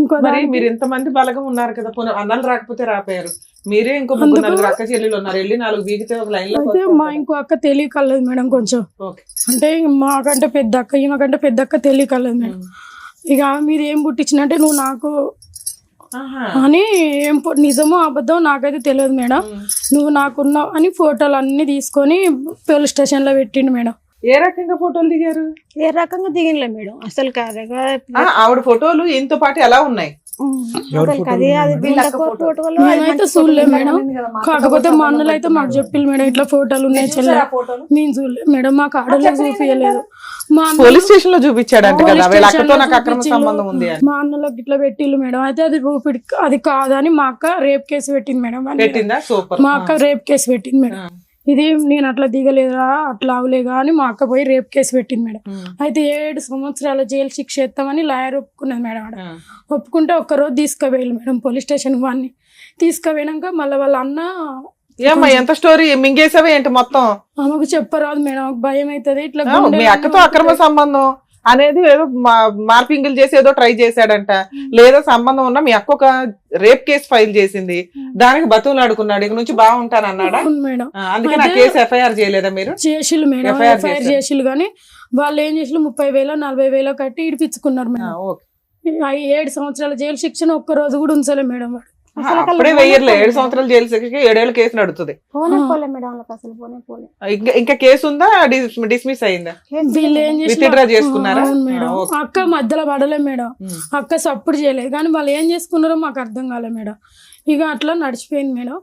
ఇంకో మీరు ఇంతమంది బలగం ఉన్నారు కదా, అన్నలు రాకపోతే రాపోయారు, మీరే ఇంకో 3 అక్క చెల్లెలు ఉన్నారు, వెళ్ళి 4 బీగితే ఒక లైన్ లో. అయితే మా ఇంకో అక్క తెలియకలేదు మేడం కొంచెం, అంటే మాకంటే పెద్ద అక్క, ఈమెకంటే పెద్ద అక్క తెలియకలేదు మేడం. ఇక మీరు ఏం పుట్టించినంటే నువ్వు నాకు అని, ఏం నిజమో అబద్ధం నాకైతే తెలియదు మేడం, నువ్వు నాకున్నావు అని ఫోటోలు అన్ని తీసుకొని పోలీస్ స్టేషన్ లో పెట్టిండు మేడం. ఏ రకంగా ఫోటోలు దిగారు? ఏ రకంగా దిగినలే మేడం, అసలు కాదు. ఆవిడ ఫోటోలు ఇంతో పాటు ఎలా ఉన్నాయి? మేమైతే చూడలే మేడం, కాకపోతే మా అన్నలు అయితే మాకు చెప్పిల్లు మేడం ఇట్లా ఫోటోలు ఉన్నాయి చెల్లె. నేను చూడలేదు మేడం, మాకు ఆడలో చూపించలేదు. పోలీస్ స్టేషన్ లో చూపించాడంట కదా, వీళ్ళతో నాకు అక్రమ సంబంధం ఉంది అని. మా అన్నలోకి ఇట్లా పెట్టిల్లు మేడం. అయితే అది అది కాదని మా అక్క రేప్ కేసు పెట్టింది మేడం. పెట్టిందా? సూపర్. మా అక్క రేప్ కేసు పెట్టింది మేడం. ఇది నేను అట్లా దిగలేదా అట్లా అవలేగా అని మా అక్క పోయి రేప్ కేసు పెట్టింది మేడం. అయితే 7 సంవత్సరాల జైలు శిక్ష ఎత్తామని లాయర్ ఒప్పుకున్నది మేడం. ఆడ ఒప్పుకుంటే ఒక్కరోజు తీసుకుపోయాలి మేడం పోలీస్ స్టేషన్. వాడిని తీసుకుపోయినాక మళ్ళీ వాళ్ళ అన్న ఏమ్మా ఎంత స్టోరీ మింగేసావే ఏంటి మొత్తం? ఆమెకు చెప్పరాదు మేడం, భయం అవుతుంది. ఇట్లా మీ అక్కతో అక్రమ సంబంధం అనేది ఏదో మార్పింగులు చేసి ఏదో ట్రై చేశాడంట, లేదా సంబంధం ఉన్నా మీ అక్క ఒక రేప్ కేసు ఫైల్ చేసింది, దానికి బతువులాడుకున్నాడు, ఇక నుంచి బాగుంటాను అన్నాడా మేడం. అందుకే నా కేసు ఎఫ్ఐఆర్ చేయలేదా మీరు? చేసిల్లు మేడం, ఎఫ్ఐఆర్ చేసిల్లు. కానీ వాళ్ళు ఏం చేసిల్లు 30,000-40,000 కట్టి ఇడిపించుకున్నారు మేడం. 7 సంవత్సరాల జైలు శిక్షణ ఒక్క రోజు కూడా ఉంచలే మేడం. వాడు అప్పుడే వెయ్యర్లే, 7 సంవత్సరాలు జైలు శిక్షకి 7 ఏళ్ళ కేసు నడుతుంది. ఇంకా కేసు ఉందా? డిస్మిస్ అయిందా? వీళ్ళు ఏం విత్డ్రా చేసుకున్నారా? అక్క మధ్యలో పడలే మేడం, అక్క సపోర్ట్ చేయలేదు. కానీ వాళ్ళు ఏం చేసుకున్నారో మాకు అర్థం కాలేదు మేడం. ఇక అట్లా నడిచిపోయింది మేడం.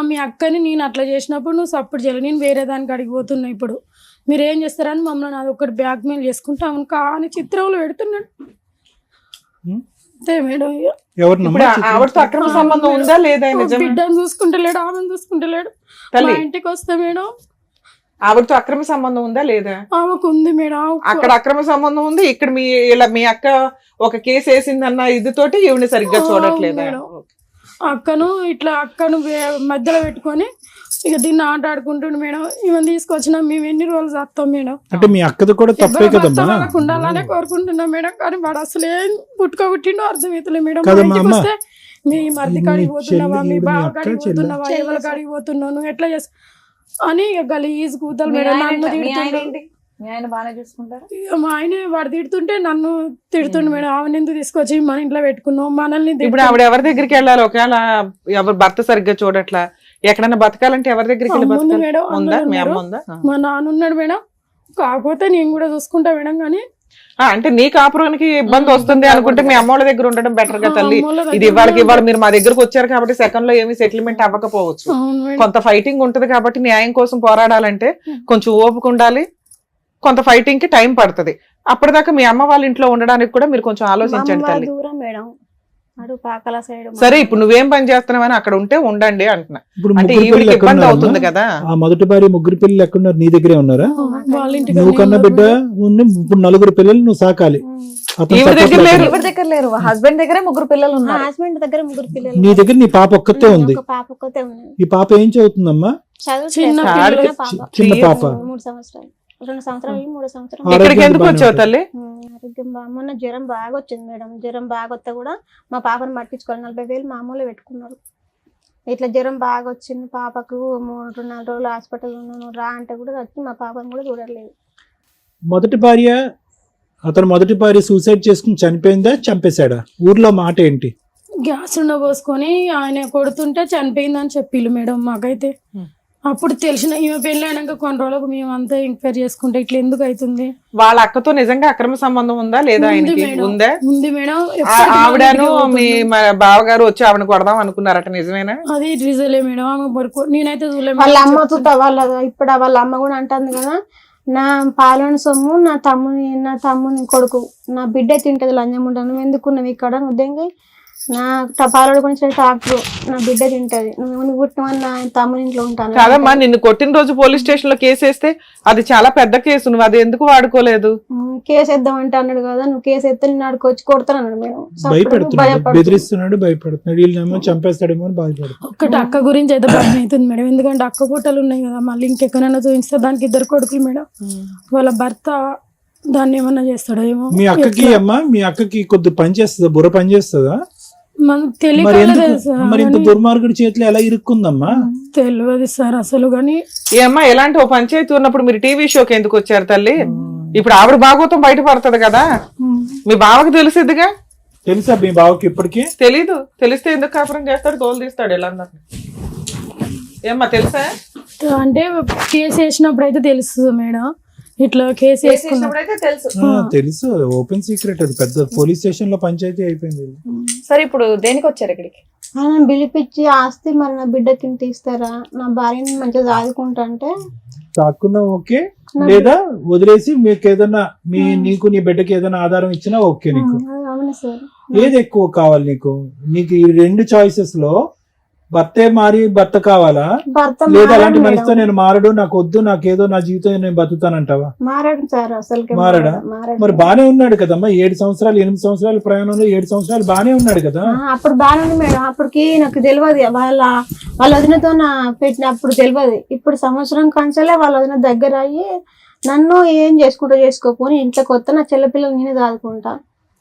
మీ అక్కని నేను అట్లా చేసినప్పుడు నువ్వు సపోర్ట్ చేయలేదు, నేను వేరే దానికి అడిగిపోతున్నా, ఇప్పుడు మీరు ఏం చేస్తారని మమ్మల్ని అది ఒకటి బ్లాక్ మెయిల్ చేసుకుంటాము కానీ చిత్రంలో పెడుతున్నాడు. అంతే మేడం ఇక. ఇప్పుడు ఆవిడతో అక్రమ సంబంధం ఉందా లేదా నిజమే? బిడ్డను చూసుకుంటలేడు, ఆమెను చూసుకుంటలేడు. మా తల్లి ఇంటికి వస్తే మేడం ఆవిడతో అక్రమ సంబంధం ఉందా లేదా? ఆమెకు ఉంది మేడం. అక్కడ అక్రమ సంబంధం ఉంది, ఇక్కడ మీ అక్క ఒక కేసు వేసిందన్న ఇదితోటి ఈవిని సరిగ్గా చూడట్లేదా? అక్కను మధ్యలో పెట్టుకొని ఇక దీన్ని ఆట ఆడుకుంటుండు మేడం. ఈమెను తీసుకొచ్చినా మేము ఎన్ని రోజులు చేస్తాం మేడం. అంటే మీ అక్కది కూడా తప్పే కదమ్మా. ఉండాలనే కోరుకుంటున్నాం మేడం, కానీ వాడు అసలు ఏం పుట్టుకోబుట్టిండో అర్థమవుతలే మేడం. కదమ్మా అమ్మ. మీ మధ్య కాడికి పోతున్నావా, మీ బావ కాడికి పోతున్నావా, ఎవరి కాడికి పోతున్నావు, నువ్వు ఎట్లా చేస్తా అని ఇక గలీజ్ కూతలు మేడం. నన్ను తిడుతుండే. మీ ఆయన బాగానే చూసుకుంటారు. మా ఆయన వాడు తిడుతుంటే నన్ను తిడుతుండే మేడం. ఆమెను ఎందుకు తీసుకొచ్చి మన ఇంట్లో పెట్టుకున్నావు, మనల్ని ఇప్పుడు ఆవిడ ఎవరి దగ్గరికి వెళ్ళాలి? ఒకవేళ ఎవరు భర్త సరిగ్గా చూడట్లా, ఎక్కడన్నా బతకాలంటే ఎవరి దగ్గరికి వెళ్ళి బతకాలి? మేడం ఉందా? మీ అమ్మ ఉందా? మా నాన్న ఉన్నాడు మేడం, కాకపోతే నేను కూడా చూసుకుంటా మేడం. కానీ అంటే నీ కాపురానికి ఇబ్బంది వస్తుంది అనుకుంటే మీ అమ్మోళ్ళ దగ్గర ఉండడం బెటర్ గా తల్లి. ఇది ఇవాళ మీరు మా దగ్గరకు వచ్చారు కాబట్టి సెకండ్ లో ఏమీ సెటిల్మెంట్ అవ్వకపోవచ్చు, కొంత ఫైటింగ్ ఉంటది కాబట్టి న్యాయం కోసం పోరాడాలంటే కొంచెం ఓపిక ఉండాలి, కొంత ఫైటింగ్ కి టైం పడుతుంది. అప్పటిదాకా మీ అమ్మ వాళ్ళ ఇంట్లో ఉండడానికి కూడా మీరు కొంచెం ఆలోచించండి తల్లి. సరే ఇప్పుడు నువ్వేం పని చేస్తున్నావని అక్కడ ఉంటే ఉండండి అంటున్నా. అంటే ఈవిడికి ఇబ్బంది అవుతుంది కదా. ఆ మొదటి భార్య ముగ్గురు పిల్లలు ఎక్కడున్నారు? నీ దగ్గరే ఉన్నారా? నువ్వు కన్నా బిడ్డ ఉంది, ఇప్పుడు 4 పిల్లలు నువ్వు సాకాలి. ఎవరి దగ్గర లేరు, హస్బెండ్ దగ్గర 3 పిల్లలు ఉన్నారు. హస్బెండ్ దగ్గర 3 పిల్లలు. నీ దగ్గర నీ పాప ఒక్కతే ఉంది. పాప ఒక్కతే ఉంది. ఈ పాప ఏం చదువుతుందమ్మా? చిన్న చిన్న పాప. 3 సంవత్సరాలు, 2 సంవత్సరాలు 3 సంవత్సరాలు. ఇక్కడికి ఎందుకు వచ్చావు తల్లి? ఆరోగ్యం మొన్న జ్వరం బాగా వచ్చింది మేడం. జ్వరం బాగా వస్తే కూడా మా పాపను పట్టించుకోవాలి. 40,000 మామూలు పెట్టుకున్నారు. ఇట్లా జ్వరం బాగా వచ్చింది పాపకు, 3-4 రోజులు హాస్పిటల్ ఉన్నాను రా అంటే కూడా వచ్చి మా పాపను కూడా చూడలేదు. అతను మొదటి భార్య సూసైడ్ చేసుకుని చనిపోయిందా, చంపేశాడా? ఊర్లో మాట ఏంటి? గ్యాస్ పోసుకొని ఆయన కొడుతుంటే చనిపోయిందని చెప్పిళ్ళు మేడం మాకైతే. అప్పుడు తెలిసిన ఈమె పెళ్లి అయినాక కొన్ని రోజులకు మేము అంతా ఎంక్వైరీ చేసుకుంటే ఇట్లా ఎందుకు అవుతుంది. వాళ్ళ అక్కతో నిజంగా అక్రమ సంబంధం ఉందా లేదా? ఉందా? ఉంది మేడం. ఆవిడను మీ బావగారు వచ్చి ఆవిడని కొడదాం అనుకున్నారట, నిజమేనా? అది రిజలే మేడం. ఆమె నేనైతే చూడలేదు. వాళ్ళ అమ్మ ఇప్పుడు వాళ్ళ అమ్మ కూడా అంటుంది కదా, నా పాలన సొమ్ము నా తమ్ముని కొడుకు నా బిడ్డ తింటది లంజం ఉంటాను, నువ్వు ఎందుకున్నావు ఇక్కడ? ఉద్యోగం నా పాలడు గురించి ట్రాక్టర్ నా బిడ్డ తింటది, నువ్వు పుట్టినవని నా తమ్ముని ఇంట్లో ఉంటాను. కాదమ్మా, నిన్ను కొట్టిన రోజు పోలీస్ స్టేషన్ లో కేసు వేస్తే అది చాలా పెద్ద కేసు, నువ్వు అది ఎందుకు వాడుకోలేదు? కేసు వేద్దామంటే అన్నాడు కదా, నువ్వు కేసు వేస్తే నేను ఆడుకొచ్చి కొడతాను అన్నాడు మేడం. బెదిరిస్తున్నాడు, భయపడుతున్నాడు, వీళ్ళేమో చంపేస్తాడేమో అని భయపడుతున్నాడు. ఒక్కటి అక్క గురించి అయితే భయం అవుతుంది మేడం, ఎందుకంటే అక్క పుట్టలు ఉన్నాయి కదా, మళ్ళీ ఇంకెక్కడైనా చూపిస్తే దానికి 2 కొడుకులు మేడం. వాళ్ళ భర్త దాన్ని ఏమన్నా చేస్తాడో ఏమో. మీ అక్కకి కొద్ది పని చేస్తుందా, బుర్ర పని చేస్తుందా? మరి ఇంత దుర్మార్గుడి చేతిలో ఎలా ఇరుక్కుందమ్మా? తెలియదు సార్ అసలు. కానీ ఏమ్మా, ఎలాంటి ఓ పంచాయతీ ఉన్నప్పుడు మీరు టీవీ షోకి ఎందుకు వచ్చారు తల్లి? ఇప్పుడు ఆవిడ భాగవతం బయటపడుతుంది కదా, మీ బావకి తెలిసిద్దిగా. తెలుసా మీ బావకి? ఇప్పటికీ తెలీదు. తెలిస్తే ఎందుకు కాపురం చేస్తాడు, తోలు తీస్తాడు ఎలా? ఏమ్మా తెలుసా? అంటే కేసు వేసినప్పుడు అయితే తెలుస్తుంది మేడం. ఇట్లా కేసు వేసుకున్నప్పుడైతే తెలుసు, ఓపెన్ సీక్రెట్. అది పెద్ద పోలీస్ స్టేషన్ లో పంచాయతీ అయిపోయింది. సరే ఇప్పుడు దేనికి వచ్చారు ఇక్కడికి? ఆయన పిలిపించి ఆస్తి మరి నా బిడ్డకి తీస్తారా, నా భార్యని మంచిగా సాదుకుంటా అంటే చాకున్నా ఓకే, లేదా వదిలేసి మీకు ఏదైనా నీకు నీ బిడ్డకి ఏదైనా ఆధారం ఇచ్చినా ఓకే. నీకు అవును సార్. ఏది ఎక్కువ కావాలి నీకు? ఈ 2 చాయిసెస్ లో భర్త కావాలా, లేదా అలాంటి మనిషితో నేను మారడు, నాకు వద్దు, నాకేదో నా జీవితం నేను బతుకుతానంటావా? మారడా? మరి బానే ఉన్నాడు కదమ్మా, 7 సంవత్సరాలు 8 సంవత్సరాల ప్రయాణంలో 7 సంవత్సరాలు బానే ఉన్నాడు కదా. అప్పుడు బానే ఉంది మేడం. అప్పటికి నాకు తెలియదు, వాళ్ళ వదినతో పెట్టినప్పుడు తెలియదు. ఇప్పుడు సంవత్సరం కంచాలే వాళ్ళ వదిన దగ్గర అయ్యి నన్ను ఏం చేసుకోకపోని ఇంట్లోకి వస్తే నా చెల్లపిల్లలు నేనే దాదుకుంటా.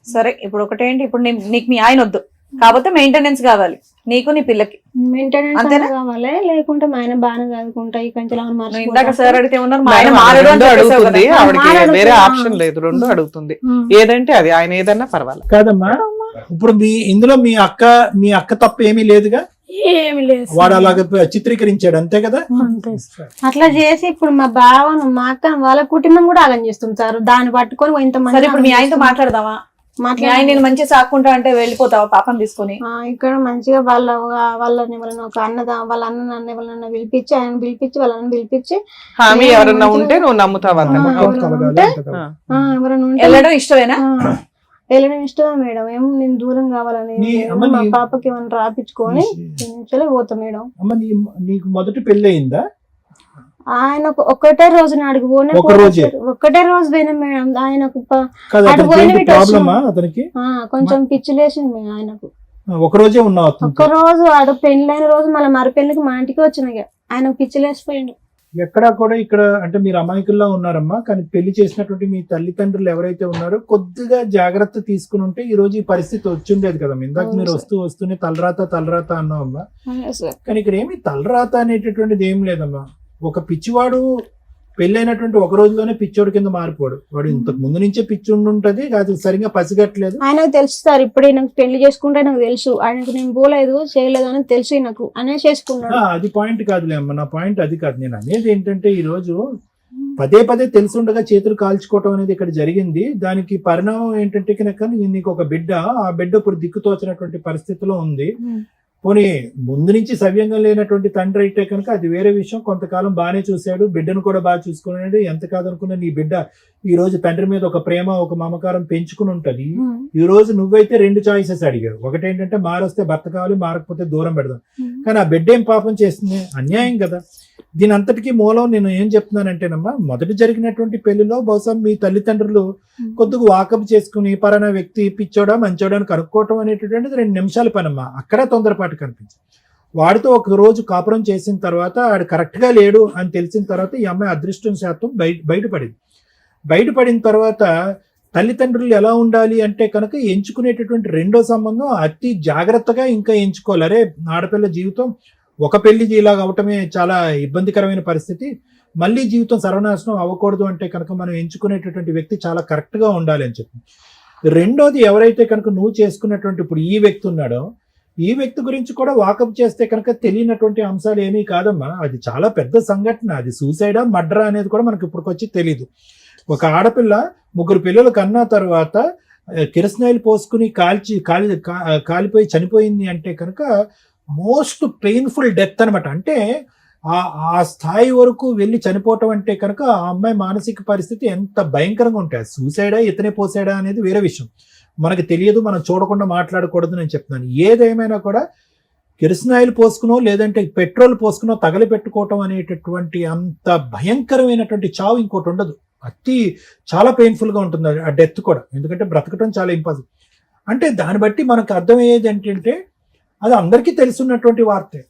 సరే ఇప్పుడు ఒకటేంటి, ఇప్పుడు నీకు మీ ఆయన వద్దు, కాకపోతే మెయింటెనెన్స్ కావాలి నీకు నీ పిల్లకి. మెయింటెనెన్స్ కావాలి, లేకుంటే మా ఆయన బాగానే చదువుకుంటా. ఈ కంచెలు ఇందాక సార్ అడిగితే ఉన్నారు అడుగుతుంది, ఆవిడకి వేరే ఆప్షన్ లేదు, 2 అడుగుతుంది. ఏదంటే అది, ఆయన ఏదన్నా పర్వాలేదు. కాదమ్మా, ఇప్పుడు ఇందులో మీ అక్క తప్ప ఏమీ లేదుగా? ఏమి లేదు, వాడు అలాగ చిత్రీకరించాడు అంతే కదా. అట్లా చేసి ఇప్పుడు మా బావను మా అక్క వాళ్ళ కుటుంబం కూడా అలా చేస్తుంది సార్. దాన్ని పట్టుకొని ఇంతమంది. ఇప్పుడు మీ ఆయనతో మాట్లాడదామా? నేను మంచిగా సాక్కుంటా అంటే వెళ్ళిపోతావా పాపం తీసుకొని? ఇక్కడ మంచిగా వాళ్ళని ఒక వాళ్ళ అన్న ఎవరన్నా పిలిపించి, ఆయన పిలిపించి వాళ్ళని పిలిపించి హామీ ఎవరన్నా ఉంటే నువ్వు నమ్ముతావా? ఎవరైనా వెళ్ళడం ఇష్టమేనా? వెళ్ళడం ఇష్టమే మేడం. ఏమో నేను దూరం కావాలని లేదు. మా పాపకి ఏమైనా రాపించుకొని నిమిషాలే పోతా మేడం. అమ్మ నీకు మొదటి పెళ్లి అయిందా? ఆయన ఒక్కటే రోజు నాడికి పోయినా ఒక్కటే రోజు పోయినా మేడం. ఆయనకు అతనికి కొంచెం పిచ్చిలేసింది ఆయనకు. ఒక రోజే ఉన్నావు? ఒక్క రోజు ఆడ పెళ్ళైన రోజు మళ్ళీ మరి పెళ్లికి మా ఇంటికి వచ్చినాయి. ఆయనకు పిచ్చిలేసిపోయిండు. ఎక్కడా కూడా ఇక్కడ అంటే మీరు అమాయకుల్లా ఉన్నారమ్మా, కానీ పెళ్లి చేసినటువంటి మీ తల్లిదండ్రులు ఎవరైతే ఉన్నారో కొద్దిగా జాగ్రత్త తీసుకుని ఉంటే ఈ రోజు ఈ పరిస్థితి వచ్చిండేది కదమ్మా. ఇందాక మీరు వస్తూనే తలరాత అన్నావమ్మా, కానీ ఇక్కడ ఏమి తలరాత అనేటటువంటిది ఏం లేదమ్మా. ఒక పిచ్చివాడు పెళ్ళైనటువంటి ఒక రోజులోనే పిచ్చోడు కింద మారిపోడు. వాడు ఇంతకు ముందు నుంచే పిచ్చి ఉంటది, అది సరిగా పసిగట్టలేదు. ఆయనకు తెలుసు సార్, ఇప్పుడే నాకు పెళ్లి చేసుకుంటే నాకు తెలుసు ఆయనకు నేను పోలేదు చేయలేదు అని తెలుసు నాకు అనే చేసుకున్నాడు. అది పాయింట్ కాదులే అమ్మ, నా పాయింట్ అది కాదు. నేను అనేది ఏంటంటే ఈ రోజు పదే తెలుసుండగా చేతులు కాల్చుకోవటం అనేది ఇక్కడ జరిగింది. దానికి పరిణామం ఏంటంటే కనుక నీకు ఒక బిడ్డ, ఆ బిడ్డ ఇప్పుడు దిక్కుతోచినటువంటి పరిస్థితిలో ఉంది. పోనీ ముందు నుంచి సవ్యంగా లేనటువంటి తండ్రి అయితే కనుక అది వేరే విషయం. కొంతకాలం బాగానే చూశాడు, బిడ్డను కూడా బాగా చూసుకున్నాడు. ఎంత కాదనుకున్నా నీ బిడ్డ ఈ రోజు తండ్రి మీద ఒక ప్రేమ, ఒక మమకారం పెంచుకుని ఉంటది. ఈ రోజు నువ్వైతే 2 చాయిసెస్ అడిగావు. ఒకటేంటంటే మారొస్తే భర్త కావాలి, మారకపోతే దూరం పెడదాం. కానీ ఆ బిడ్డ ఏం పాపం చేస్తుంది? అన్యాయం కదా. దీని అంతటికీ మూలం నేను ఏం చెప్తున్నానంటేనమ్మా, మొదటి జరిగినటువంటి పెళ్లిలో బహుశా మీ తల్లిదండ్రులు కొద్దిగా వాకప్ చేసుకుని పలానా వ్యక్తి పిచ్చోడా మంచోడా అని కనుక్కోవటం అనేటటువంటిది 2 నిమిషాల పనమ్మా. అక్కడ తొందరపాటు కనిపించింది. వాడితో ఒక రోజు కాపురం చేసిన తర్వాత ఆడు కరెక్ట్ గా లేడు అని తెలిసిన తర్వాత ఈ అమ్మాయి అదృష్టం శాతం బయటపడిన తర్వాత తల్లిదండ్రులు ఎలా ఉండాలి అంటే కనుక ఎంచుకునేటటువంటి రెండో సంబంధం అతి జాగ్రత్తగా ఇంకా ఎంచుకోవాలి. అరే ఆడపిల్ల జీవితం ఒక పెళ్లి ఇలాగ అవటమే చాలా ఇబ్బందికరమైన పరిస్థితి, మళ్ళీ జీవితం సర్వనాశనం అవ్వకూడదు అంటే కనుక మనం ఎంచుకునేటటువంటి వ్యక్తి చాలా కరెక్ట్ గా ఉండాలి అని చెప్పి. రెండోది ఎవరైతే కనుక నువ్వు చేసుకున్నటువంటి ఇప్పుడు ఈ వ్యక్తి ఉన్నాడో ఈ వ్యక్తి గురించి కూడా వాకప్ చేస్తే కనుక తెలియనటువంటి అంశాలు ఏమీ కాదమ్మా. అది చాలా పెద్ద సంఘటన. అది సూసైడా మర్డరా అనేది కూడా మనకి ఇప్పటికొచ్చి తెలీదు. ఒక ఆడపిల్ల 3 పిల్లలు కన్నా తర్వాత కిరసనాయిలు పోసుకుని కాలిపోయి చనిపోయింది అంటే కనుక మోస్ట్ పెయిన్ఫుల్ డెత్ అనమాట. అంటే ఆ స్థాయి వరకు వెళ్ళి చనిపోవటం అంటే కనుక ఆ అమ్మాయి మానసిక పరిస్థితి ఎంత భయంకరంగా ఉంటుంది. సూసైడా ఇతనే పోసాడా అనేది వేరే విషయం, మనకి తెలియదు, మనం చూడకుండా మాట్లాడకూడదు నేను చెప్తున్నాను. ఏదేమైనా కూడా కిరసనాయిలు పోసుకునో లేదంటే పెట్రోల్ పోసుకునో తగలి పెట్టుకోవటం అనేటటువంటి అంత భయంకరమైనటువంటి చావు ఇంకోటి ఉండదు. చాలా పెయిన్ఫుల్ గా ఉంటుంది ఆ డెత్ కూడా, ఎందుకంటే బ్రతకటం చాలా ఇంపాసిబుల్. అంటే దాన్ని బట్టి మనకు అర్థమయ్యేది ఏంటంటే అది అందరికీ తెలుసున్నటువంటి వార్తే,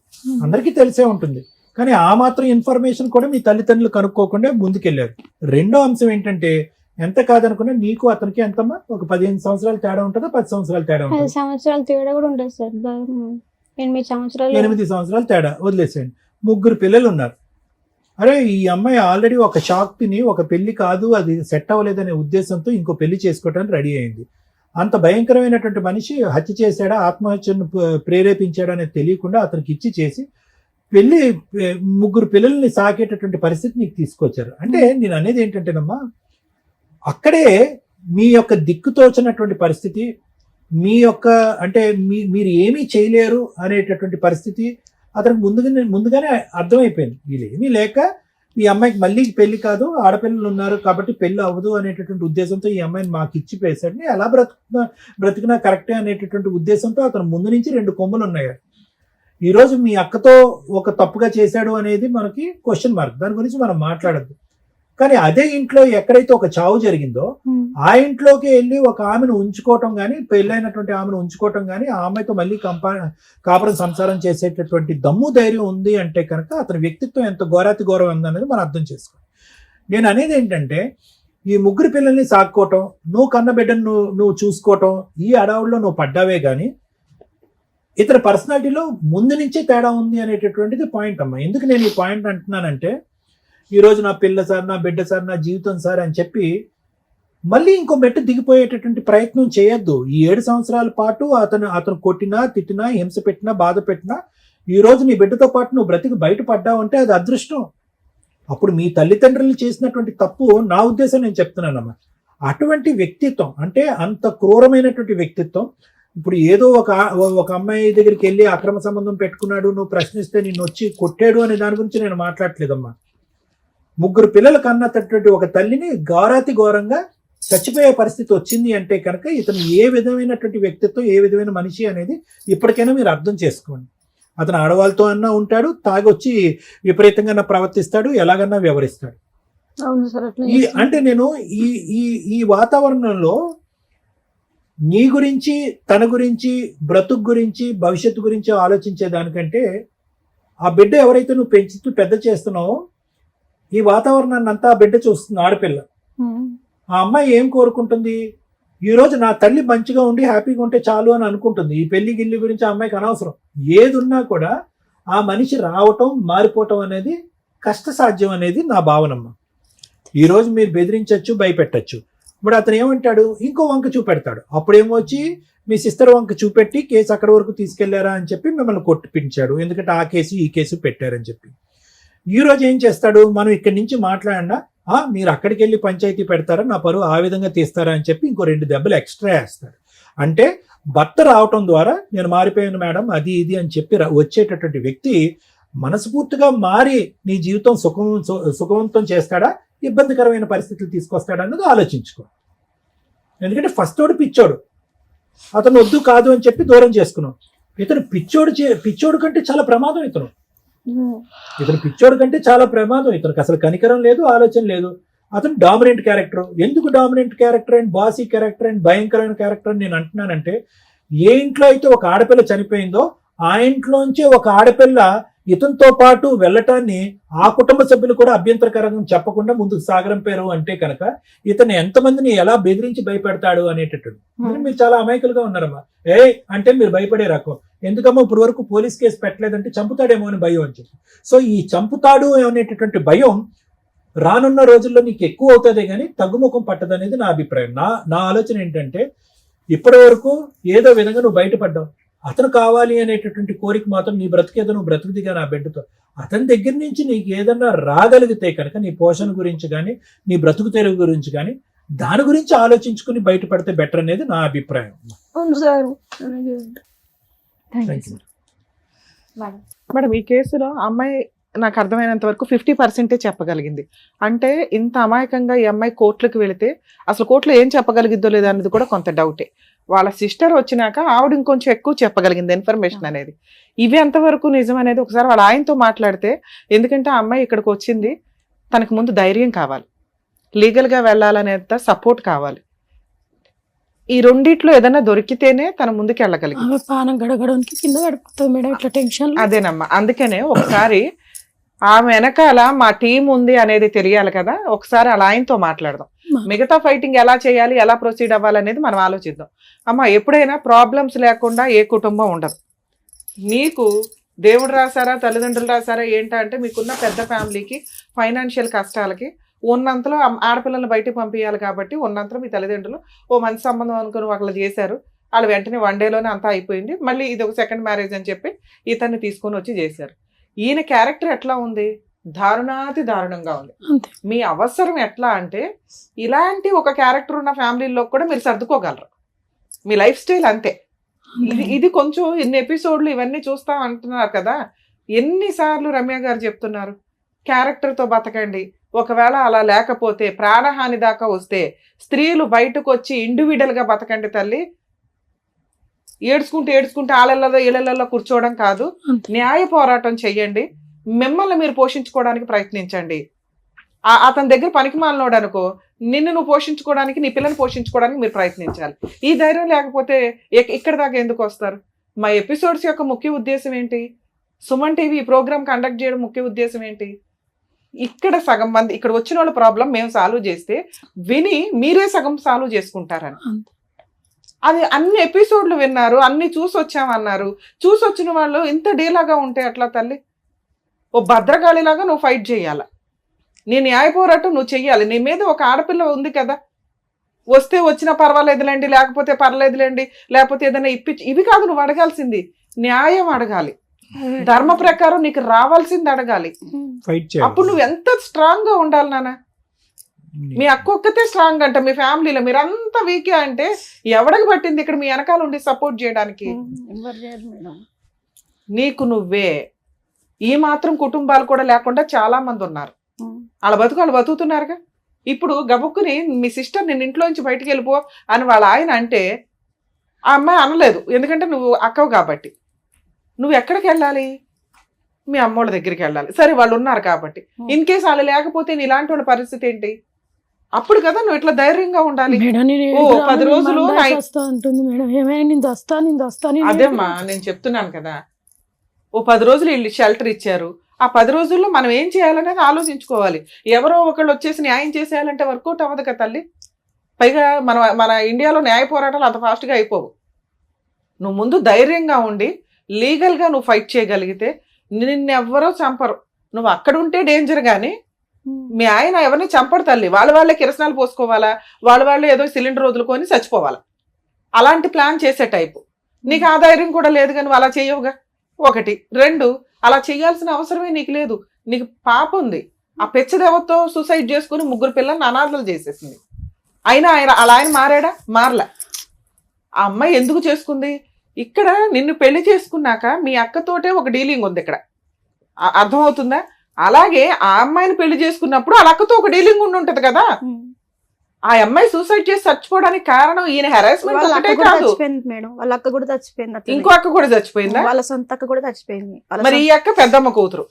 అందరికీ తెలిసే ఉంటుంది. కానీ ఆ మాత్రం ఇన్ఫర్మేషన్ కూడా మీ తల్లిదండ్రులు కనుక్కోకుండా ముందుకెళ్ళారు. రెండో అంశం ఏంటంటే ఎంత కాదనుకున్నా నీకు అతనికి ఎంతమ్మా, ఒక 15 సంవత్సరాలు తేడా ఉంటుందా, 10 సంవత్సరాలు తేడా ఉంటుంది? 10 సంవత్సరాలు తేడా కూడా ఉంటుంది సార్. 8 సంవత్సరాలు తేడా వదిలేసేయండి. 3 పిల్లలు ఉన్నారు. అరే ఈ అమ్మాయి ఆల్రెడీ ఒక షాక్ తిని ఒక పెళ్లి కాదు అది సెట్ అవ్వలేదనే ఉద్దేశంతో ఇంకో పెళ్లి చేసుకోవడానికి రెడీ అయింది. అంత భయంకరమైనటువంటి మనిషి హత్య చేశాడా, ఆత్మహత్యను ప్రేరేపించాడా అనేది తెలియకుండా అతనికి ఇచ్చి చేసి పెళ్లి 3 పిల్లల్ని సాకేటటువంటి పరిస్థితి నీకు తీసుకొచ్చారు. అంటే నేను అనేది ఏంటంటేనమ్మా, అక్కడే మీ యొక్క దిక్కుతోచినటువంటి పరిస్థితి, మీ యొక్క అంటే మీరు ఏమీ చేయలేరు అనేటటువంటి పరిస్థితి అతనికి ముందుగానే అర్థమైపోయింది. వీళ్ళేమీ లేక ఈ అమ్మాయికి మళ్ళీ పెళ్లి కాదు, ఆడపిల్లలు ఉన్నారు కాబట్టి పెళ్లి అవ్వదు అనేటటువంటి ఉద్దేశంతో ఈ అమ్మాయిని మాకు ఇచ్చి పేసాడు. ఎలా బ్రతికినా కరెక్టే అనేటటువంటి ఉద్దేశంతో అతను ముందు నుంచి 2 కొమ్ములు ఉన్నాయి. ఈరోజు మీ అక్కతో ఒక తప్పుగా చేశాడు అనేది మనకి క్వశ్చన్ మార్క్, దాని గురించి మనం మాట్లాడద్దు. కానీ అదే ఇంట్లో ఎక్కడైతే ఒక చావు జరిగిందో ఆ ఇంట్లోకి వెళ్ళి ఒక ఆమెను ఉంచుకోవటం కానీ, పెళ్ళైనటువంటి ఆమెను ఉంచుకోవటం కానీ, ఆ అమ్మాయితో మళ్ళీ కాపురం సంసారం చేసేటటువంటి దమ్ము ధైర్యం ఉంది అంటే కనుక అతని వ్యక్తిత్వం ఎంత ఘోరాతి ఘోరం ఉందనేది మనం అర్థం చేసుకోవాలి. నేను అనేది ఏంటంటే ఈ 3 పిల్లల్ని సాక్కోవటం, నువ్వు కన్న బిడ్డను నువ్వు చూసుకోవటం, ఈ అడవుల్లో నువ్వు పడ్డావే కానీ ఇతర పర్సనాలిటీలో ముందు నుంచే తేడా ఉంది అనేటటువంటిది పాయింట్ అమ్మా. ఎందుకు నేను ఈ పాయింట్ అంటున్నానంటే, ఈరోజు నా పిల్ల సార్, నా బిడ్డ సార్, నా జీవితం సార్ అని చెప్పి మళ్ళీ ఇంకో మెట్టు దిగిపోయేటటువంటి ప్రయత్నం చేయొద్దు. ఈ 7 సంవత్సరాల పాటు అతను కొట్టినా, తిట్టినా, హింస పెట్టినా, బాధ పెట్టినా ఈ రోజు నీ బిడ్డతో పాటు నువ్వు బ్రతికి బయటపడ్డావంటే అది అదృష్టం. అప్పుడు మీ తల్లిదండ్రులు చేసినటువంటి తప్పు నా ఉద్దేశం నేను చెప్తున్నానమ్మా. అటువంటి వ్యక్తిత్వం అంటే అంత క్రూరమైనటువంటి వ్యక్తిత్వం. ఇప్పుడు ఏదో ఒక అమ్మాయి దగ్గరికి వెళ్ళి అక్రమ సంబంధం పెట్టుకున్నాడు, నువ్వు ప్రశ్నిస్తే నిన్ను వచ్చి కొట్టాడు అనే దాని గురించి నేను మాట్లాడట్లేదమ్మా. 3 పిల్లలు కన్నటువంటి ఒక తల్లిని ఘోరాతి ఘోరంగా చచ్చిపోయే పరిస్థితి వచ్చింది అంటే కనుక ఇతను ఏ విధమైనటువంటి వ్యక్తిత్వం, ఏ విధమైన మనిషి అనేది ఇప్పటికైనా మీరు అర్థం చేసుకోండి. అతను ఆడవాళ్ళతో అన్నా ఉంటాడు, తాగొచ్చి విపరీతంగా ప్రవర్తిస్తాడు, ఎలాగన్నా వ్యవహరిస్తాడు. అవును సార్ అట్లా అంటే నేను ఈ ఈ ఈ వాతావరణంలో నీ గురించి, తన గురించి, బ్రతుకు గురించి, భవిష్యత్తు గురించి ఆలోచించే దానికంటే ఆ బిడ్డ ఎవరైతే నువ్వు పెంచుతూ పెద్ద చేస్తున్నావో ఈ వాతావరణాన్ని అంతా ఆ బిడ్డ చూస్తుంది, ఆడపిల్ల. ఆ అమ్మాయి ఏం కోరుకుంటుంది, ఈరోజు నా తల్లి మంచిగా ఉండి హ్యాపీగా ఉంటే చాలు అని అనుకుంటుంది. ఈ పెళ్లి గిల్లి గురించి ఆ అమ్మాయికి అనవసరం. ఏది ఉన్నా కూడా ఆ మనిషి రావటం, మారిపోవటం అనేది కష్టసాధ్యం అనేది నా భావనమ్మ. ఈరోజు మీరు బెదిరించవచ్చు, భయపెట్టచ్చు. ఇప్పుడు అతను ఏమంటాడు, ఇంకో వంక చూపెడతాడు. అప్పుడేమో వచ్చి మీ సిస్టర్ వంక చూపెట్టి కేసు అక్కడి వరకు తీసుకెళ్లారా అని చెప్పి మిమ్మల్ని కొట్టిపించాడు. ఎందుకంటే ఆ కేసు ఈ కేసు పెట్టారని చెప్పి. ఈ రోజు ఏం చేస్తాడు, మనం ఇక్కడి నుంచి మాట్లాడినా మీరు అక్కడికి వెళ్ళి పంచాయతీ పెడతారా, నా పరువు ఆ విధంగా తీస్తారా అని చెప్పి ఇంకో 2 దెబ్బలు ఎక్స్ట్రా వేస్తాడు. అంటే భర్త రావటం ద్వారా నేను మారిపోయాను మేడం, అది ఇది అని చెప్పి వచ్చేటటువంటి వ్యక్తి మనస్ఫూర్తిగా మారి నీ జీవితం సుఖవంతం చేస్తాడా, ఇబ్బందికరమైన పరిస్థితులు తీసుకొస్తాడా అన్నది ఆలోచించుకో. ఎందుకంటే ఫస్ట్ తోడు పిచ్చోడు, అతను వద్దు కాదు అని చెప్పి దూరం చేసుకున్నాం. ఇతను పిచ్చోడు కంటే చాలా ప్రమాదం. ఇతను పిచ్చోడు కంటే చాలా ప్రమాదం. ఇతనికి అసలు కనికరం లేదు, ఆలోచన లేదు. అతను డామినెంట్ క్యారెక్టర్. ఎందుకు dominant character and bossy character and భయంకరమైన క్యారెక్టర్ అని నేను అంటున్నానంటే, ఏ ఇంట్లో అయితే ఒక ఆడపిల్ల చనిపోయిందో ఆ ఇంట్లోంచే ఒక ఆడపిల్ల ఇతనితో పాటు వెళ్ళటాన్ని ఆ కుటుంబ సభ్యులు కూడా అభ్యంతరకరంగా చెప్పకుండా ముందుకు సాగరంపారు అంటే కనుక ఇతను ఎంతమందిని ఎలా బెదిరించి భయపెడతాడు అనేటట్టు. మీరు చాలా అమాయకులుగా ఉన్నారమ్మా. అంటే మీరు భయపడే రకం. ఎందుకమ్మా ఇప్పుడు వరకు పోలీస్ కేసు పెట్టలేదంటే చంపుతాడేమో అని భయం అని చెప్పి. సో ఈ చంపుతాడు అనేటటువంటి భయం రానున్న రోజుల్లో నీకు ఎక్కువ అవుతుంది కానీ తగ్గుముఖం పట్టదనేది నా అభిప్రాయం. నా ఆలోచన ఏంటంటే, ఇప్పటి వరకు ఏదో విధంగా నువ్వు బయటపడ్డావు. అతను కావాలి అనేటటువంటి కోరిక మాత్రం నీ బ్రతికేదో నువ్వు బ్రతుకుదిగా నా బిడ్డతో. అతని దగ్గర నుంచి నీకు ఏదన్నా రాగలిగితే కనుక నీ పోషణ గురించి కానీ, నీ బ్రతుకు తెరువు గురించి కానీ, దాని గురించి ఆలోచించుకుని బయటపడితే బెటర్ అనేది నా అభిప్రాయం. మేడం, ఈ కేసులో అమ్మాయి నాకు అర్థమైనంత వరకు 50% చెప్పగలిగింది. అంటే ఇంత అమాయకంగా ఈ అమ్మాయి కోర్టులకు వెళితే అసలు కోర్టులో ఏం చెప్పగలిగిద్దో లేదా అనేది కూడా కొంత డౌటే. వాళ్ళ సిస్టర్ వచ్చినాక ఆవిడ ఇంకొంచెం ఎక్కువ చెప్పగలిగింది ఇన్ఫర్మేషన్ అనేది. ఇవి ఎంతవరకు నిజం అనేది ఒకసారి వాళ్ళ ఆయనతో మాట్లాడితే, ఎందుకంటే ఆ అమ్మాయి ఇక్కడికి వచ్చింది, తనకు ముందు ధైర్యం కావాలి, లీగల్గా వెళ్ళాలనేంత సపోర్ట్ కావాలి. ఈ రెండిట్లో ఏదైనా దొరికితేనే తన ముందుకు వెళ్ళగలిగింది. అదేనమ్మా, అందుకనే ఒకసారి ఆమె వెనకాల మా టీం ఉంది అనేది తెలియాలి కదా. ఒకసారి అలా ఆయనతో మాట్లాడదాం. మిగతా ఫైటింగ్ ఎలా చేయాలి, ఎలా ప్రొసీడ్ అవ్వాలనేది మనం ఆలోచిద్దాం. అమ్మ, ఎప్పుడైనా ప్రాబ్లమ్స్ లేకుండా ఏ కుటుంబం ఉండదు. మీకు దేవుడు రాశారా, తల్లిదండ్రులు రాశారా ఏంటంటే, మీకున్న పెద్ద ఫ్యామిలీకి ఫైనాన్షియల్ కష్టాలకి ఉన్నంతలో ఆడపిల్లలు బయటకు పంపించాలి కాబట్టి ఉన్నంతలో మీ తల్లిదండ్రులు ఓ మంచి సంబంధం అనుకుని ఒకళ్ళు చేశారు. వాళ్ళు వెంటనే 1 డేలోనే అంతా అయిపోయింది. మళ్ళీ ఇది ఒక సెకండ్ మ్యారేజ్ అని చెప్పి ఇతన్ని తీసుకొని వచ్చి చేశారు. ఈయన క్యారెక్టర్ ఎట్లా ఉంది, దారుణాతి దారుణంగా ఉంది. మీ అవసరం ఎట్లా అంటే, ఇలాంటి ఒక క్యారెక్టర్ ఉన్న ఫ్యామిలీలో కూడా మీరు సర్దుకోగలరు. మీ లైఫ్ స్టైల్ అంతే. ఇది కొంచెం ఎన్ని ఎపిసోడ్లు ఇవన్నీ చూస్తా అంటున్నారు కదా. ఎన్నిసార్లు రమ్య గారు చెప్తున్నారు, క్యారెక్టర్తో బతకండి. ఒకవేళ అలా లేకపోతే ప్రాణహాని దాకా వస్తే స్త్రీలు బయటకు వచ్చి ఇండివిడువల్గా బతకండి తల్లి. ఏడ్చుకుంటే ఆళ్ళల్లో ఇళ్లలో కూర్చోవడం కాదు, న్యాయ పోరాటం చెయ్యండి. మిమ్మల్ని మీరు పోషించుకోవడానికి ప్రయత్నించండి. అతని దగ్గర పనికి మాలినోడు అనుకో, నిన్ను నువ్వు పోషించుకోవడానికి, నీ పిల్లల్ని పోషించుకోవడానికి మీరు ప్రయత్నించాలి. ఈ ధైర్యం లేకపోతే ఇక్కడ దాకా ఎందుకు వస్తారు? మా ఎపిసోడ్స్ యొక్క ముఖ్య ఉద్దేశం ఏంటి? సుమన్ టీవీ ఈ ప్రోగ్రామ్ కండక్ట్ చేయడం ముఖ్య ఉద్దేశం ఏంటి? ఇక్కడ సగం మంది ఇక్కడ వచ్చిన వాళ్ళ ప్రాబ్లం మేము సాల్వ్ చేస్తే విని మీరే సగం సాల్వ్ చేసుకుంటారని. అది అన్ని ఎపిసోడ్లు విన్నారు, అన్ని చూసొచ్చామన్నారు. చూసొచ్చిన వాళ్ళు ఇంత డీలాగా ఉంటే అట్లా తల్లి? ఓ భద్రకాళిలాగా నువ్వు ఫైట్ చేయాల, నీ న్యాయ పోరాటం నువ్వు చెయ్యాలి. నీ మీద ఒక ఆడపిల్ల ఉంది కదా, వస్తే వచ్చినా పర్వాలేదులేండి, లేకపోతే పర్లేదులేండి, లేకపోతే ఏదైనా ఇవి కాదు నువ్వు అడగాల్సింది. న్యాయం అడగాలి, ధర్మ ప్రకారం నీకు రావాల్సింది అడగాలి. అప్పుడు నువ్వు ఎంత స్ట్రాంగ్ గా ఉండాలి నాన్న. మీ అక్క ఒక్కతే స్ట్రాంగ్ అంట, మీ ఫ్యామిలీలో మీరంతా వీకే అంటే ఎవడికి పట్టింది ఇక్కడ మీ వెనకాల ఉండి సపోర్ట్ చేయడానికి? నీకు నువ్వే. ఈ మాత్రం కుటుంబాలు కూడా లేకుండా చాలా మంది ఉన్నారు. వాళ్ళ బతుకుతున్నారుగా. ఇప్పుడు గబుక్కుని మీ సిస్టర్ నిన్న ఇంట్లోంచి బయటికి వెళ్ళిపో అని వాళ్ళ ఆయన అంటే ఆ అమ్మాయి అనలేదు, ఎందుకంటే నువ్వు అక్కవు కాబట్టి. నువ్వు ఎక్కడికి వెళ్ళాలి? మీ అమ్మోళ్ళ దగ్గరికి వెళ్ళాలి. సరే వాళ్ళు ఉన్నారు కాబట్టి. ఇన్ కేసు వాళ్ళు లేకపోతే నీ ఇలాంటి వాళ్ళ పరిస్థితి ఏంటి? అప్పుడు కదా నువ్వు ఇట్లా ధైర్యంగా ఉండాలి. ఓ 10 రోజులు అదేమ్మా నేను చెప్తున్నాను కదా, ఓ 10 రోజులు వీళ్ళు షెల్టర్ ఇచ్చారు. ఆ 10 రోజుల్లో మనం ఏం చేయాలనేది ఆలోచించుకోవాలి. ఎవరో ఒకళ్ళు వచ్చేసి న్యాయం చేసేయాలంటే వర్కౌట్ అవ్వదు కదా తల్లి. పైగా మన ఇండియాలో న్యాయ పోరాటాలు అంత ఫాస్ట్గా అయిపోవు. నువ్వు ముందు ధైర్యంగా ఉండి లీగల్గా నువ్వు ఫైట్ చేయగలిగితే నిన్నెవ్వరో చంపరు. నువ్వు అక్కడ ఉంటే డేంజర్ గానీ మీ ఆయన ఎవరిని చంపడు తల్లి. వాళ్ళే కిరసనాలు పోసుకోవాలా, వాళ్ళే ఏదో సిలిండర్ వదులుకొని చచ్చిపోవాలా, అలాంటి ప్లాన్ చేసే టైపు. నీకు ఆ ధైర్యం కూడా లేదు కానీ అలా చేయవుగా. 1, 2 అలా చేయాల్సిన అవసరమే నీకు లేదు. నీకు పాప ఉంది. ఆ పెచ్చదేవతో సూసైడ్ చేసుకుని 3 పిల్లల్ని అనాథలు చేసేసింది. అయినా ఆయన మారాడా? మారలే. ఆ అమ్మాయి ఎందుకు చేసుకుంది? ఇక్కడ నిన్ను పెళ్లి చేసుకున్నాక మీ అక్కతోటే ఒక డీలింగ్ ఉంది ఇక్కడ, అర్థమవుతుందా? అలాగే ఆ అమ్మాయిని పెళ్లి చేసుకున్నప్పుడు వాళ్ళ అక్కతో ఒక డీలింగ్ ఉంటది కదా. ఆ అమ్మాయి సూసైడ్ చేసి చచ్చిపోవడానికి కారణం ఈయన హెరాస్మెంట్ ఒకటే కాదు మేడం. వాళ్ళ అక్క కూడా చచ్చిపోయింది. ఇంకో అక్క కూడా చచ్చిపోయిందా? వాళ్ళ సొంత అక్క కూడా చచ్చిపోయింది. మరి ఈ అక్క పెద్దమ్మ కూతురు.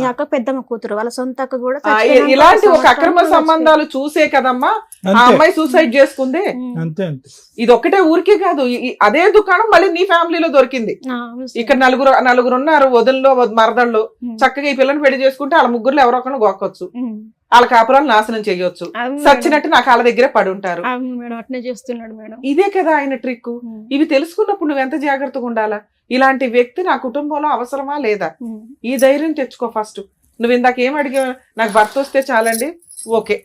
ఈ అక్క పెద్దమ్మ కూతురు. వాళ్ళ సొంత అక్క కూడా ఇలాంటి ఒక అక్రమ సంబంధాలు చూసే కదమ్మా ఆ అమ్మాయి సూసైడ్ చేసుకుంది. ఇది ఒక్కటే ఊరికే కాదు, అదే దుకాణం మళ్ళీ నీ ఫ్యామిలీలో దొరికింది. ఇక్కడ నలుగురు ఉన్నారు, వదుల్లో మరదళ్ళు. చక్కగా ఈ పిల్లని పెళ్లి చేసుకుంటే వాళ్ళ 3 ఎవరో ఒకళ్ళు గోకొచ్చు, వాళ్ళ కాపురాలు నాశనం చేయొచ్చు. సచ్చినట్టు నా కాళ్ళ దగ్గరే పడి ఉంటారు. ఇదే కదా ఆయన ట్రిక్. ఇవి తెలుసుకున్నప్పుడు నువ్వు ఎంత జాగ్రత్తగా ఉండాలా? ఇలాంటి వ్యక్తి నా కుటుంబంలో అవసరమా లేదా? ఈ ధైర్యం తెచ్చుకో ఫస్ట్. నువ్వు ఇందాక ఏం అడిగావు? నాకు భర్త వస్తే చాలండి, ఓకే.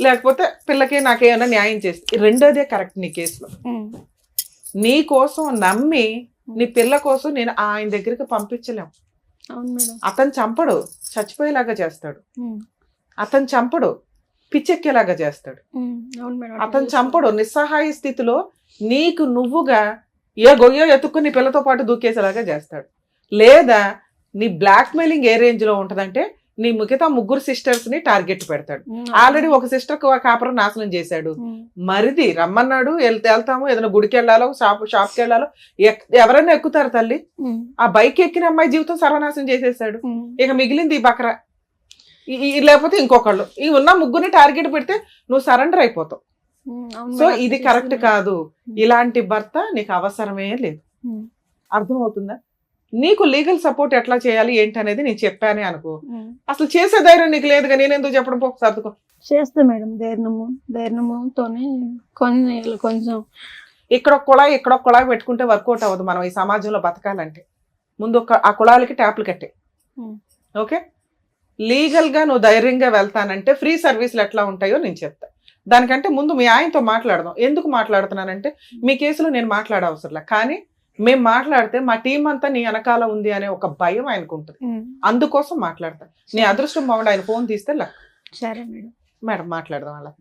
లేకపోతే పిల్లకి నాకేమైనా న్యాయం చేస్తే, రెండోదే కరెక్ట్ నీ కేసులో. నీ కోసం నమ్మి నీ పిల్ల కోసం నేను ఆయన దగ్గరికి పంపించలేము. అతను చంపడు, చచ్చిపోయేలాగా చేస్తాడు. అతను చంపడు, పిచ్చెక్కేలాగా చేస్తాడు. అతను చంపడు, నిస్సహాయ స్థితిలో నీకు నువ్వుగా ఏ గొయ్యో ఎత్తుక్కుని నీ పిల్లతో పాటు దూకేసేలాగా చేస్తాడు. లేదా నీ బ్లాక్ మెయిలింగ్ ఏ రేంజ్ లో ఉంటదంటే నీ మిగతా 3 సిస్టర్స్ ని టార్గెట్ పెడతాడు. ఆల్రెడీ ఒక సిస్టర్ కాపురం నాశనం చేశాడు. మరిది రమ్మన్నాడు, వెళ్తాము, ఏదైనా గుడికి వెళ్ళాలో షాప్కి వెళ్ళాలో ఎవరైనా ఎక్కుతారు తల్లి. ఆ బైక్ ఎక్కిన అమ్మాయి జీవితం సర్వనాశనం చేసేసాడు. ఇక మిగిలింది ఈ బకరా, లేకపోతే ఇంకొకళ్ళు. ఈ ఉన్న 3ని టార్గెట్ పెడితే నువ్వు సరెండర్ అయిపోతావు. సో ఇది కరెక్ట్ కాదు. ఇలాంటి భర్త నీకు అవసరమే లేదు. అర్థమవుతుందా? నీకు లీగల్ సపోర్ట్ ఎట్లా చేయాలి ఏంటి అనేది నేను చెప్పానే అనుకో. అసలు చేసే ధైర్యం నీకు లేదుగా, నేను ఎందుకు చెప్పడం? పో సర్దుకో. చేస్తా మేడం, ధైర్యముతోనే కొంచెం ఇక్కడ ఒక కుళాయి పెట్టుకుంటే వర్కౌట్ అవ్వదు. మనం ఈ సమాజంలో బతకాలంటే ముందు ఆ కుళాయిలకి ట్యాప్లు కట్టే. ఓకే, లీగల్ గా నువ్వు ధైర్యంగా వెళ్తానంటే ఫ్రీ సర్వీసులు ఎట్లా ఉంటాయో నేను చెప్తా. దానికంటే ముందు మీ ఆయనతో మాట్లాడదాం. ఎందుకు మాట్లాడుతున్నానంటే మీ కేసులో నేను మాట్లాడవసరంలే, కానీ మేము మాట్లాడితే మా టీం అంతా నీ వెనకాల ఉంది అనే ఒక భయం ఆయనకు ఉంటుంది. అందుకోసం మాట్లాడతా. నీ అదృష్టం బాగుండి ఆయన ఫోన్ తీస్తే లక్. సరే మేడం. మేడం మాట్లాడదాం అలా.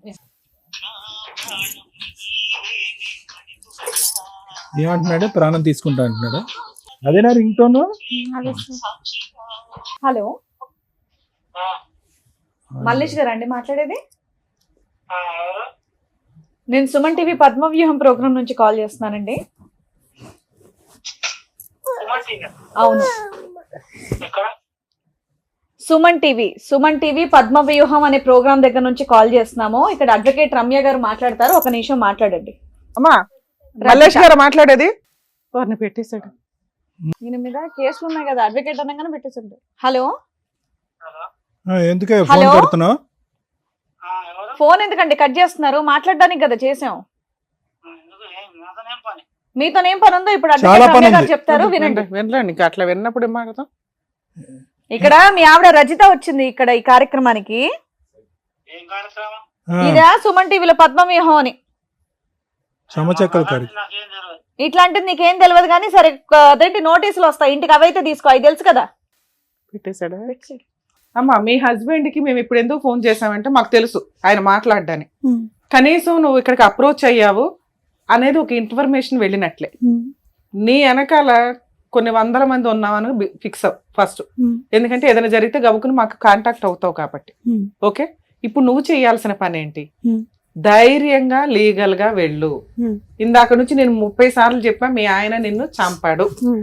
ఏమంటున్నాడు? ప్రాణం తీసుకుంటా అంటున్నాడు. అదేనా రింగ్ టోన్? హలో మల్లేష్ గారు అండి మాట్లాడేది? నేను సుమన్ టీవీ పద్మవ్యూహం ప్రోగ్రామ్ నుంచి కాల్ చేస్తున్నానండి. అవును, సుమన్ టీవీ పద్మవ్యూహం అనే ప్రోగ్రామ్ దగ్గర నుంచి కాల్ చేస్తున్నాము. ఇక్కడ అడ్వకేట్ రమ్య గారు మాట్లాడతారు, ఒక నిమిషం మాట్లాడండి. అమ్మా మల్లేష్ గారు మాట్లాడేది. వారిని పెట్టేశాడు. ఈయన మీద కేసులు ఉన్నాయి కదా, అడ్వకేట్ అనగానే పెట్టేశాడు. హలో, ఎందుకే ఫోన్ కొడుతున్నావు? ఫోన్ ఎందుకండి కట్ చేస్తున్నారు? మాట్లాడడానికి కదా చేసాం. మీతోనేం పని ఉందో ఇప్పుడు అడ్వకేట్ రమ్య గారు చెప్తారు, వినండి. వినలేండి, అట్లా విన్నప్పుడు ఏం మాట్లాడతాం. ఇక్కడ మీ ఆవిడ రజిత వచ్చింది ఇక్కడ ఈ కార్యక్రమానికి. ఇదా సుమన్ టీవీలో పద్మవ్యూహం అని. ఇట్లాంటిది నీకేం తెలియదు కానీ సరే అదేంటి నోటీసులు వస్తాయి ఇంటికి, అవైతే తీసుకో, అవి తెలుసు కదా. పెట్టేశాడా? అమ్మా మీ హస్బెండ్ కి మేము ఇప్పుడు ఎందుకు ఫోన్ చేసామంటే మాకు తెలుసు ఆయన మాట్లాడడానికి. కనీసం నువ్వు ఇక్కడికి అప్రోచ్ అయ్యావు అనేది ఒక ఇన్ఫర్మేషన్ వెళ్ళినట్లే. నీ వెనకాల కొన్ని 100 మంది ఉన్నామని ఫిక్స్ అవ్ ఫస్ట్. ఎందుకంటే ఏదైనా జరిగితే గబుకుని మాకు కాంటాక్ట్ అవుతావు కాబట్టి. ఓకే, ఇప్పుడు నువ్వు చేయాల్సిన పని ఏంటి? ఉమ్. ధైర్యంగా లీగల్ గా వెళ్ళు. ఉమ్. ఇందాక నుంచి నేను 30 సార్లు చెప్పా, మీ ఆయన నిన్ను చంపాడు, ఉమ్.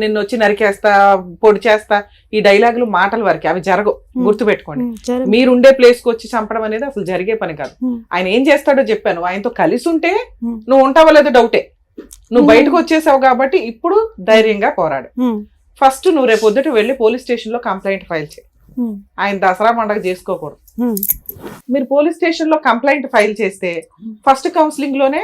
నిన్ను వచ్చి నరికేస్తా, పొడి చేస్తా, ఈ డైలాగులు మాటలు వరకే, అవి జరగవు, గుర్తుపెట్టుకోండి. సరే. మీరుండే ప్లేస్ కి వచ్చి చంపడం అనేది అసలు జరిగే పని కాదు. ఉమ్. ఆయన ఏం చేస్తాడో చెప్పాను, ఆయనతో కలిసి ఉంటే ఉమ్. నువ్వు ఉంటావో లేదో డౌటే. నువ్వు బయటకు వచ్చేసావు కాబట్టి ఇప్పుడు ధైర్యంగా పోరాడు. ఉమ్. ఫస్ట్ నువ్వు రేపు పొద్దుట వెళ్ళి పోలీస్ స్టేషన్ లో కంప్లైంట్ ఫైల్ చేయి. ఉమ్. ఆయన దసరా పండుగ చేసుకోకూడదు. ఉమ్. మీరు పోలీస్ స్టేషన్ లో కంప్లైంట్ ఫైల్ చేస్తే ఫస్ట్ కౌన్సిలింగ్ లోనే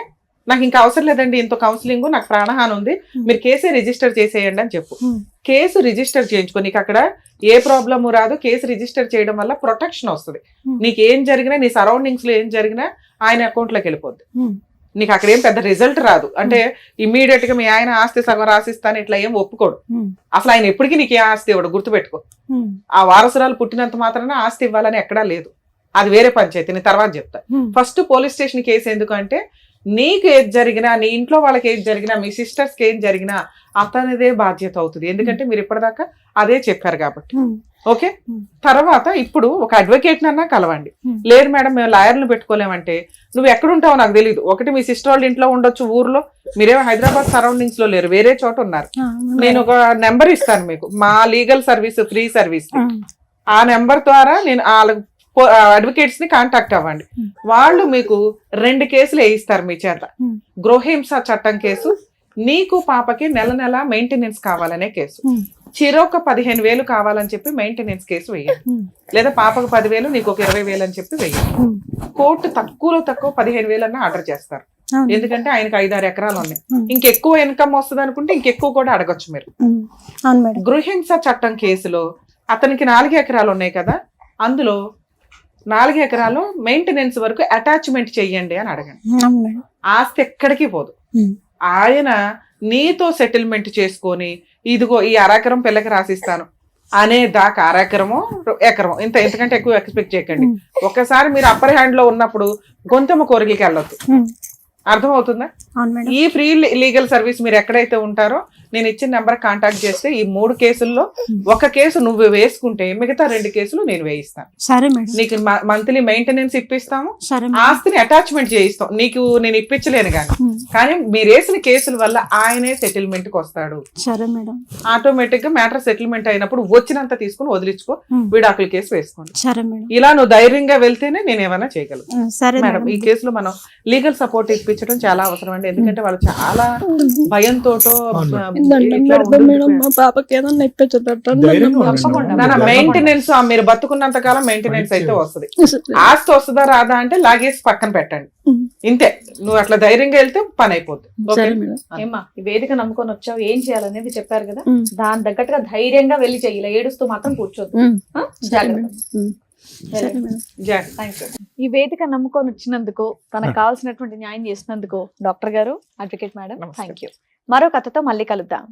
నాకు ఇంకా అవసరం లేదండి, ఇంత కౌన్సిలింగ్, నాకు ప్రాణహాని ఉంది, మీరు కేసే రిజిస్టర్ చేసేయండి అని చెప్పు. ఉమ్. కేసు రిజిస్టర్ చేయించుకో, నీకు అక్కడ ఏ ప్రాబ్లము రాదు. కేసు రిజిస్టర్ చేయడం వల్ల ప్రొటెక్షన్ వస్తుంది. నీకు ఏం జరిగినా, నీ సరౌండింగ్స్ లో ఏం జరిగినా ఆయన అకౌంట్ లోకి వెళ్ళిపోద్ది. ఉమ్. నీకు అక్కడ ఏం పెద్ద రిజల్ట్ రాదు. అంటే ఇమ్మీడియట్ గా మీ ఆయన ఆస్తి సగం రాసిస్తాను ఇట్లా ఏం ఒప్పుకోడు. ఉమ్. అసలు ఆయన ఎప్పటికీ నీకు ఏ ఆస్తి ఇవ్వడు, గుర్తుపెట్టుకో. ఉమ్. ఆ వారసురాలు పుట్టినంత మాత్రాన ఆస్తి ఇవ్వాలని ఎక్కడా లేదు. అది వేరే పంచాయతీ, నేను తర్వాత చెప్తా. ఉమ్. ఫస్ట్ పోలీస్ స్టేషన్ కేసు ఎందుకంటే నీకు ఏది జరిగినా, నీ ఇంట్లో వాళ్ళకి ఏది జరిగినా, మీ సిస్టర్స్ కి ఏం జరిగినా అతనిదే బాధ్యత అవుతుంది. ఎందుకంటే మీరు ఇప్పటిదాకా అదే చెప్పారు కాబట్టి. ఉమ్. ఓకే, ఉమ్. తర్వాత ఇప్పుడు ఒక అడ్వకేట్ నన్నా కలవండి. ఉమ్. లేదు మేడం మేము లాయర్లను పెట్టుకోలేమంటే, నువ్వు ఎక్కడుంటావో నాకు తెలియదు. ఒకటి మీ సిస్టర్ వాళ్ళ ఇంట్లో ఉండొచ్చు ఊర్లో, మీరేమో హైదరాబాద్ సరౌండింగ్స్ లో లేరు, వేరే చోట ఉన్నారు. ఆ, నేను ఒక నెంబర్ ఇస్తాను మీకు, మా లీగల్ సర్వీస్, ఫ్రీ సర్వీస్. ఆ. ఆ నెంబర్ ద్వారా నేను అడ్వకేట్స్ ని కాంటాక్ట్ అవ్వండి. వాళ్ళు మీకు 2 కేసులు వేయిస్తారు మీ చేత. ఉమ్. గృహహింస చట్టం కేసు, నీకు పాపకి నెల నెల మెయింటెనెన్స్ కావాలనే కేసు. ఉమ్. చిరొక 15,000 కావాలని చెప్పి మెయింటెనెన్స్ కేసు వేయండి. ఉమ్. లేదా పాపకు 10,000, నీకు ఒక 20,000 అని చెప్పి వేయండి. ఉమ్. కోర్టు తక్కువలో తక్కువ 15,000 అన్న ఆర్డర్ చేస్తారు. అవును. ఎందుకంటే ఆయనకు 5-6 ఎకరాలు ఉన్నాయి. ఉమ్. ఇంకెక్కువ ఇన్కమ్ వస్తుంది అనుకుంటే ఇంకెక్కువ కూడా అడగొచ్చు మీరు. ఉమ్. అవును మేడం. గృహహింస చట్టం కేసులో అతనికి 4 ఎకరాలు ఉన్నాయి కదా, అందులో 4 ఎకరాలు మెయింటెనెన్స్ వరకు అటాచ్మెంట్ చెయ్యండి అని అడగండి. అవును మేడం. ఆస్తి ఎక్కడికి పోదు. ఉమ్. ఆయన నీతో సెటిల్మెంట్ చేసుకొని, ఇదిగో ఈ 1/2 ఎకరం పిల్లకి రాసిస్తాను అనే దాకా 1/2 ఎకరమో ఎకరమో, ఇంతకంటే ఎక్కువ ఎక్స్పెక్ట్ చేయకండి. ఒక్కసారి మీరు అప్పర్ హ్యాండ్ లో ఉన్నప్పుడు గొంతమ్మ కోరికలకి వెళ్ళొద్దు. ఉమ్. అర్థమవుతుందా? అవును మేడం. ఈ ఫ్రీ లీగల్ సర్వీస్ మీరు ఎక్కడైతే ఉంటారో నేను ఇచ్చిన నెంబర్ కాంటాక్ట్ చేస్తే ఈ 3 కేసుల్లో ఒక కేసు నువ్వు వేసుకుంటే మిగతా 2 కేసులు నేను వేయిస్తాను. సరే మేడం. నీకు మంత్లీ మెయింటెనెన్స్ ఇప్పిస్తాము, సరే మేడం. ఆస్తిని అటాచ్మెంట్ చేయిస్తాం. నీకు నేను ఇప్పించలేను కానీ మీరు వేసిన కేసుల వల్ల ఆయనే సెటిల్మెంట్ కి వస్తాడు. సరే మేడం. ఆటోమేటిక్ గా మ్యాటర్ సెటిల్మెంట్ అయినప్పుడు వచ్చినంత తీసుకుని వదిలించుకో, విడాకుల కేసు వేసుకోండి. సరే మేడం. ఇలా నువ్వు ధైర్యంగా వెళ్తేనే నేను ఏమైనా చేయగలను. సరే మేడం, ఈ కేసులో మనం లీగల్ సపోర్ట్ ఇప్పించడం చాలా అవసరం అండి. ఎందుకంటే వాళ్ళు చాలా భయంతో మా పాపకి ఏదన్నా మెయింటెనెన్స్, మీరు బతుకున్నంత కాలం మెయింటెనెన్స్ అయితే వస్తుంది. ఆస్తి వస్తుందా రాదా అంటే లాగేసి పక్కన పెట్టండి, ఇంతే. నువ్వు అట్లా ధైర్యంగా వెళ్తే పని అయిపోద్ది. ఏమ్మా, ఈ వేదిక నమ్ముకొని వచ్చావు, ఏం చేయాలనేది చెప్పారు కదా, దాని తగ్గట్టుగా ధైర్యంగా వెళ్ళి చెయ్యి, ఇలా ఏడుస్తూ మాత్రం కూర్చోద్దు. ఈ వేదిక నమ్ముకొని వచ్చినందుకు, తనకు కావాల్సినటువంటి న్యాయం చేసినందుకు డాక్టర్ గారు, అడ్వకేట్ మేడం, థ్యాంక్ యూ. మరో కథతో మళ్ళీ కలుద్దాం.